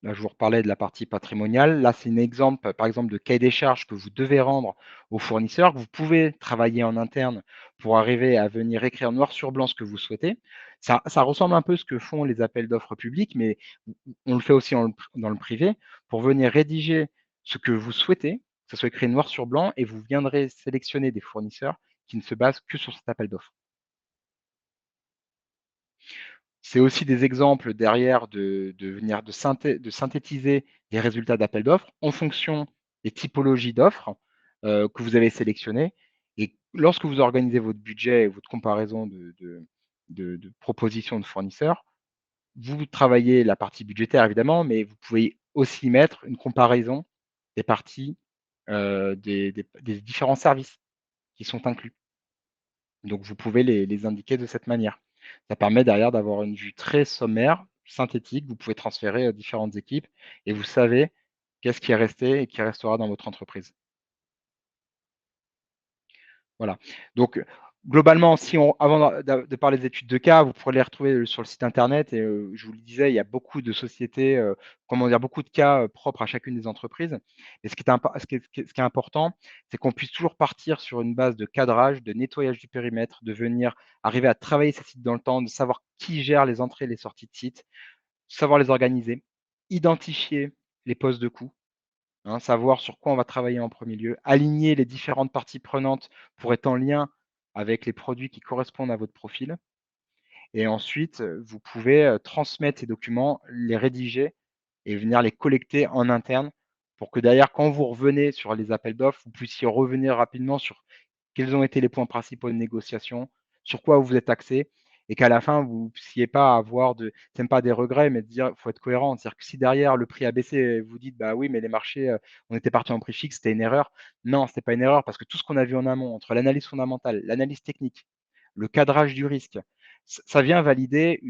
A: Là, je vous reparlais de la partie patrimoniale. Là, c'est un exemple, par exemple, de cahier des charges que vous devez rendre aux fournisseurs, que vous pouvez travailler en interne pour arriver à venir écrire noir sur blanc ce que vous souhaitez. Ça ressemble un peu à ce que font les appels d'offres publics, mais on le fait aussi dans le privé pour venir rédiger ce que vous souhaitez, que ce soit écrit noir sur blanc, et vous viendrez sélectionner des fournisseurs qui ne se basent que sur cet appel d'offres. C'est aussi des exemples derrière de venir de synthétiser les résultats d'appels d'offres en fonction des typologies d'offres, que vous avez sélectionnées et lorsque vous organisez votre budget et votre comparaison de propositions de fournisseurs, vous travaillez la partie budgétaire évidemment, mais vous pouvez aussi mettre une comparaison des parties, des différents services qui sont inclus. Donc vous pouvez les indiquer de cette manière. Ça permet derrière d'avoir une vue très sommaire, synthétique. Vous pouvez transférer, différentes équipes et vous savez qu'est-ce qui est resté et qui restera dans votre entreprise. Voilà. Donc, globalement, si on avant de parler des études de cas, vous pourrez les retrouver, sur le site internet et je vous le disais, il y a beaucoup de sociétés, comment dire? Beaucoup de cas, propres à chacune des entreprises et ce qui est important, c'est qu'on puisse toujours partir sur une base de cadrage, de nettoyage du périmètre, de venir arriver à travailler ces sites dans le temps, de savoir qui gère les entrées et les sorties de sites, savoir les organiser, identifier les postes de coûts. Hein, savoir sur quoi on va travailler en premier lieu, aligner les différentes parties prenantes pour être en lien avec les produits qui correspondent à votre profil et ensuite, vous pouvez, transmettre ces documents, les rédiger et venir les collecter en interne pour que derrière, quand vous revenez sur les appels d'offres, vous puissiez revenir rapidement sur quels ont été les points principaux de négociation, sur quoi vous êtes axé et qu'à la fin, vous ne puissiez pas avoir c'est même pas des regrets, mais de dire, faut être cohérent. C'est-à-dire que si derrière le prix a baissé et vous dites: «Bah oui, mais les marchés, on était parti en prix fixe, c'était une erreur». Non, c'était pas une erreur parce que tout ce qu'on a vu en amont, entre l'analyse fondamentale, l'analyse technique, le cadrage du risque, ça vient valider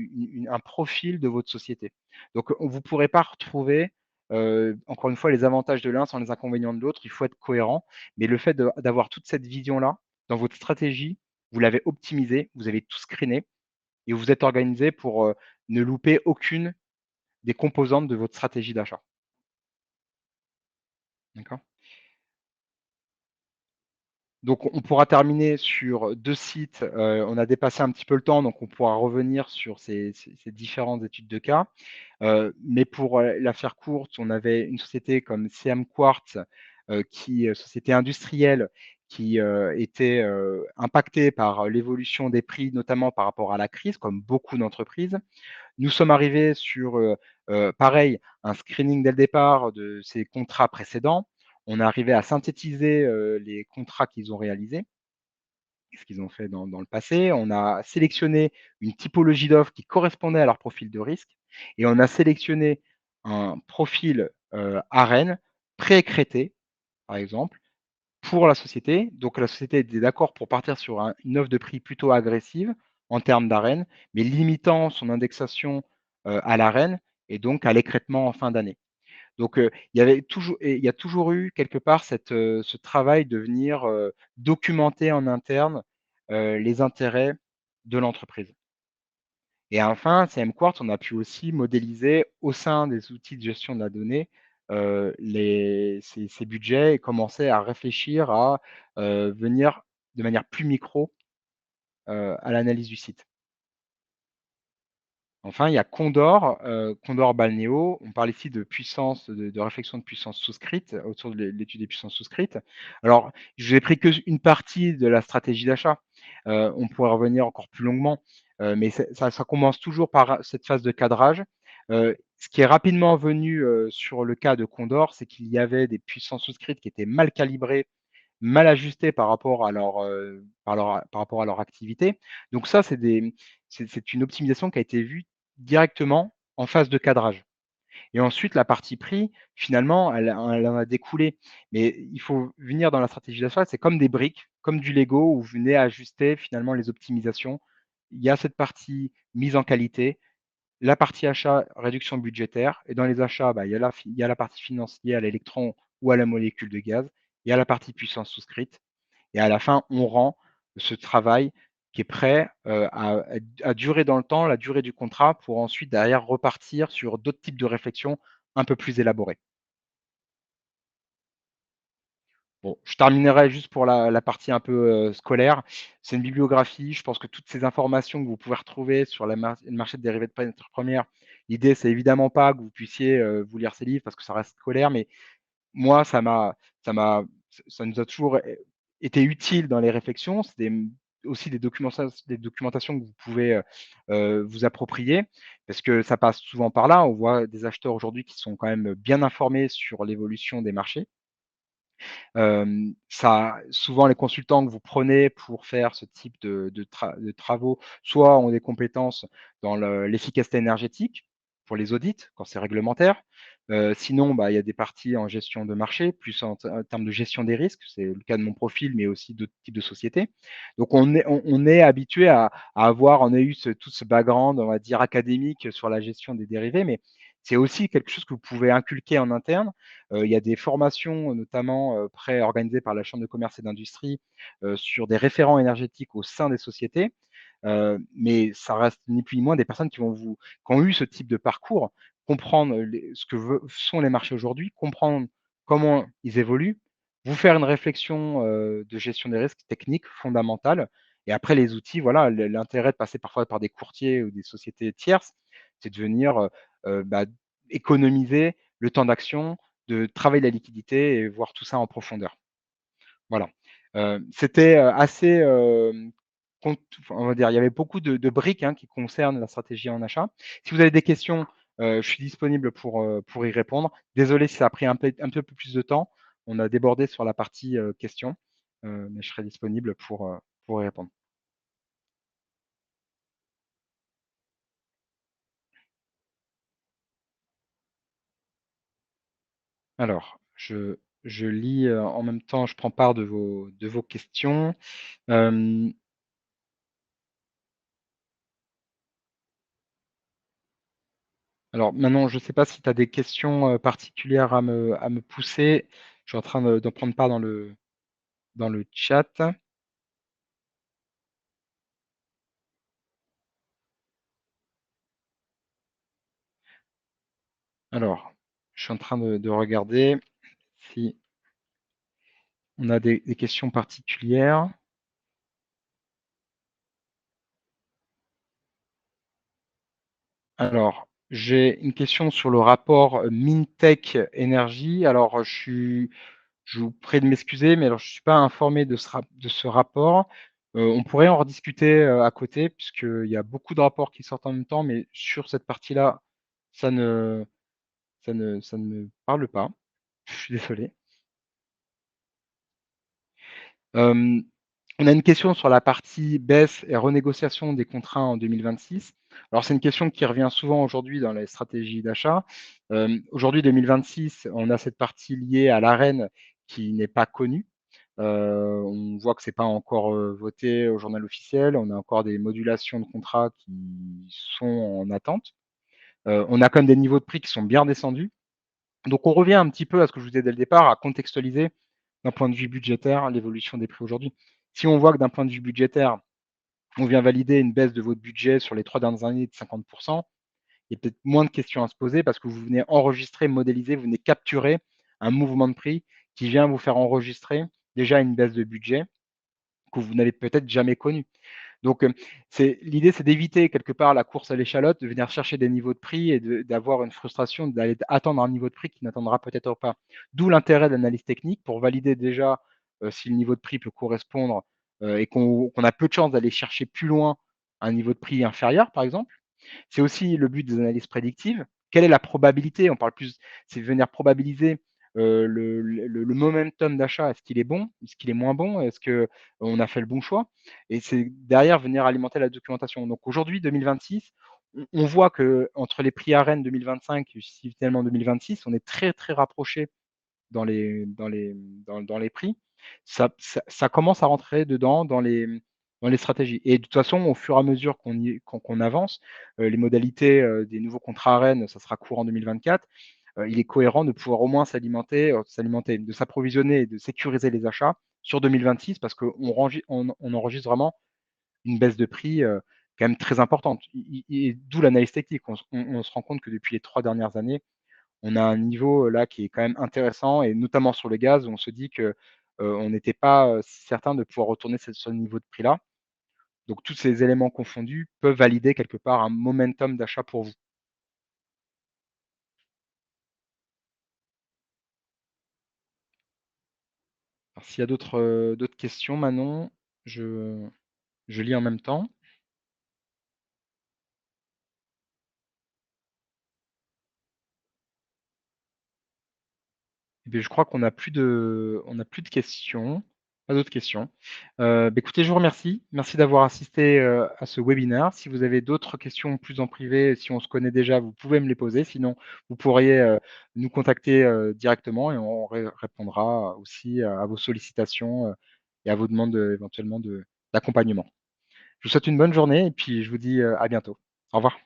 A: un profil de votre société. Donc, vous ne pourrez pas retrouver, encore une fois, les avantages de l'un sans les inconvénients de l'autre. Il faut être cohérent. Mais le fait d'avoir toute cette vision-là dans votre stratégie, vous l'avez optimisée, vous avez tout screené et vous êtes organisé pour ne louper aucune des composantes de votre stratégie d'achat. D'accord. Donc, on pourra terminer sur 2 sites. On a dépassé un petit peu le temps, donc on pourra revenir sur ces différentes études de cas. Mais pour, la faire courte, on avait une société comme CM Quartz, société industrielle qui, était, impactée par l'évolution des prix, notamment par rapport à la crise, comme beaucoup d'entreprises. Nous sommes arrivés sur, pareil, un screening dès le départ de ces contrats précédents. On est arrivé à synthétiser, les contrats qu'ils ont réalisés et ce qu'ils ont fait dans le passé. On a sélectionné une typologie d'offres qui correspondait à leur profil de risque et on a sélectionné un profil, ARENH pré-écrété, par exemple, pour la société. Donc la société était d'accord pour partir sur une offre de prix plutôt agressive en termes d'ARENH, mais limitant son indexation, à l'ARENH et donc à l'écrêtement en fin d'année. Donc, il y a toujours eu quelque part ce travail de venir, documenter en interne, les intérêts de l'entreprise. Et enfin, CM Quartz, on a pu aussi modéliser au sein des outils de gestion de la donnée, ces budgets et commencer à réfléchir à, venir de manière plus micro, à l'analyse du site. Enfin, il y a Condor, Condor Balnéo. On parle ici de puissance, de réflexion de puissance souscrite, autour de l'étude des puissances souscrites. Alors, je vous ai pris qu'une partie de la stratégie d'achat. On pourrait revenir encore plus longuement, mais ça commence toujours par cette phase de cadrage. Ce qui est rapidement venu, sur le cas de Condor, c'est qu'il y avait des puissances souscrites qui étaient mal calibrées, mal ajustées par rapport à par rapport à leur activité. Donc ça, c'est une optimisation qui a été vue directement en phase de cadrage. Et ensuite, la partie prix, finalement, elle en a découlé. Mais il faut venir dans la stratégie d'achat, c'est comme des briques, comme du Lego, où vous venez ajuster finalement les optimisations. Il y a cette partie mise en qualité, la partie achat, réduction budgétaire. Et dans les achats, bah, il y a la partie financière à l'électron ou à la molécule de gaz. Il y a la partie puissance souscrite. Et à la fin, on rend ce travail qui est prêt, à durer dans le temps, la durée du contrat, pour ensuite derrière repartir sur d'autres types de réflexions un peu plus élaborées. Bon, je terminerai juste pour la partie un peu, scolaire. C'est une bibliographie. Je pense que toutes ces informations que vous pouvez retrouver sur le marché de dérivés de matières premières, l'idée, c'est évidemment pas que vous puissiez, vous lire ces livres parce que ça reste scolaire, mais moi, ça m'a ça nous a toujours été utile dans les réflexions. C'est aussi des documentations que vous pouvez, vous approprier parce que ça passe souvent par là. On voit des acheteurs aujourd'hui qui sont quand même bien informés sur l'évolution des marchés. Ça souvent les consultants que vous prenez pour faire ce type de travaux, soit ont des compétences dans l'efficacité énergétique pour les audits, quand c'est réglementaire. Sinon, bah, il y a des parties en gestion de marché, plus en termes de gestion des risques, c'est le cas de mon profil, mais aussi d'autres types de sociétés. Donc on est habitué à avoir on a eu tout ce background, on va dire académique sur la gestion des dérivés, mais c'est aussi quelque chose que vous pouvez inculquer en interne. Il y a des formations, notamment, pré-organisées par la chambre de commerce et d'industrie, sur des référents énergétiques au sein des sociétés. Mais ça reste ni plus ni moins des personnes qui ont eu ce type de parcours, comprendre ce que sont les marchés aujourd'hui, comprendre comment ils évoluent, vous faire une réflexion, de gestion des risques techniques fondamentale et après les outils, voilà, l'intérêt de passer parfois par des courtiers ou des sociétés tierces, c'est de venir, bah, économiser le temps d'action, de travailler la liquidité et voir tout ça en profondeur. Voilà. C'était, assez, cont enfin, on va dire, il y avait beaucoup de briques, hein, qui concernent la stratégie en achat. Si vous avez des questions, je suis disponible pour y répondre. Désolé si ça a pris un peu plus de temps. On a débordé sur la partie, questions, mais je serai disponible pour y répondre. Alors, je lis, en même temps, je prends part de vos questions. Hem, alors maintenant, je ne sais pas si tu as des questions, particulières à me pousser. Je suis en train d'en prendre part dans le chat. Alors, je suis en train de regarder si on a des questions particulières. Alors, j'ai une question sur le rapport, Mintech Énergie. Alors, je vous prie de m'excuser, mais alors je ne suis pas informé de ce rapport. On pourrait en rediscuter, à côté puisqu'il y a beaucoup de rapports qui sortent en même temps, mais sur cette partie-là, ça ne ça ne me parle pas. Je suis désolé. Hem, on a une question sur la partie baisse et renégociation des contrats en 2026. Alors c'est une question qui revient souvent aujourd'hui dans les stratégies d'achat. Aujourd'hui 2026, on a cette partie liée à l'Arenh qui n'est pas connue. On voit que c'est pas encore, voté au journal officiel. On a encore des modulations de contrats qui sont en attente. On a quand même des niveaux de prix qui sont bien descendus. Donc on revient un petit peu à ce que je vous disais dès le départ, à contextualiser d'un point de vue budgétaire l'évolution des prix aujourd'hui. Si on voit que d'un point de vue budgétaire, on vient valider une baisse de votre budget sur les 3 dernières années de 50, il y a peut-être moins de questions à se poser parce que vous venez enregistrer, modéliser, vous venez capturer un mouvement de prix qui vient vous faire enregistrer déjà une baisse de budget que vous n'avez peut-être jamais connue. Donc, l'idée, c'est d'éviter quelque part la course à l'échalote, de venir chercher des niveaux de prix et d'avoir une frustration d'aller attendre un niveau de prix qui n'attendra peut-être pas. D'où l'intérêt de l'analyse technique pour valider déjà, si le niveau de prix peut correspondre, et qu'on a peu de chances d'aller chercher plus loin un niveau de prix inférieur, par exemple. C'est aussi le but des analyses prédictives. Quelle est la probabilité? On parle plus, c'est venir probabiliser le momentum d'achat. Est-ce qu'il est bon? Est-ce qu'il est moins bon? Est-ce qu'on a fait le bon choix? Et c'est derrière venir alimenter la documentation. Donc aujourd'hui, 2026, on voit que entre les prix Arenh 2025 et finalement 2026, on est très très rapproché dans les prix. Ça commence à rentrer dedans dans les stratégies. Et de toute façon, au fur et à mesure qu'on avance, les modalités des nouveaux contrats Arenh, ça sera courant 2024. Il est cohérent de pouvoir au moins s'alimenter, de s'approvisionner et de sécuriser les achats sur 2026 parce qu'on enregistre vraiment une baisse de prix quand même très importante. Et d'où l'analyse technique. On se rend compte que depuis les 3 dernières années, on a un niveau, là qui est quand même intéressant et notamment sur le gaz, où on se dit que, on n'était pas, certain de pouvoir retourner ce niveau de prix-là. Donc tous ces éléments confondus peuvent valider quelque part un momentum d'achat pour vous. Alors s'il y a d'autres questions, Manon, je je lis en même temps. Eh beh, je crois qu'on n'a plus de questions, pas d'autres questions. Écoutez, je vous remercie. Merci d'avoir assisté, à ce webinaire. Si vous avez d'autres questions plus en privé, si on se connaît déjà, vous pouvez me les poser. Sinon, vous pourriez, nous contacter, directement et on répondra aussi à vos sollicitations, et à vos demandes, éventuellement d'accompagnement. Je vous souhaite une bonne journée et puis je vous dis, à bientôt. Au revoir.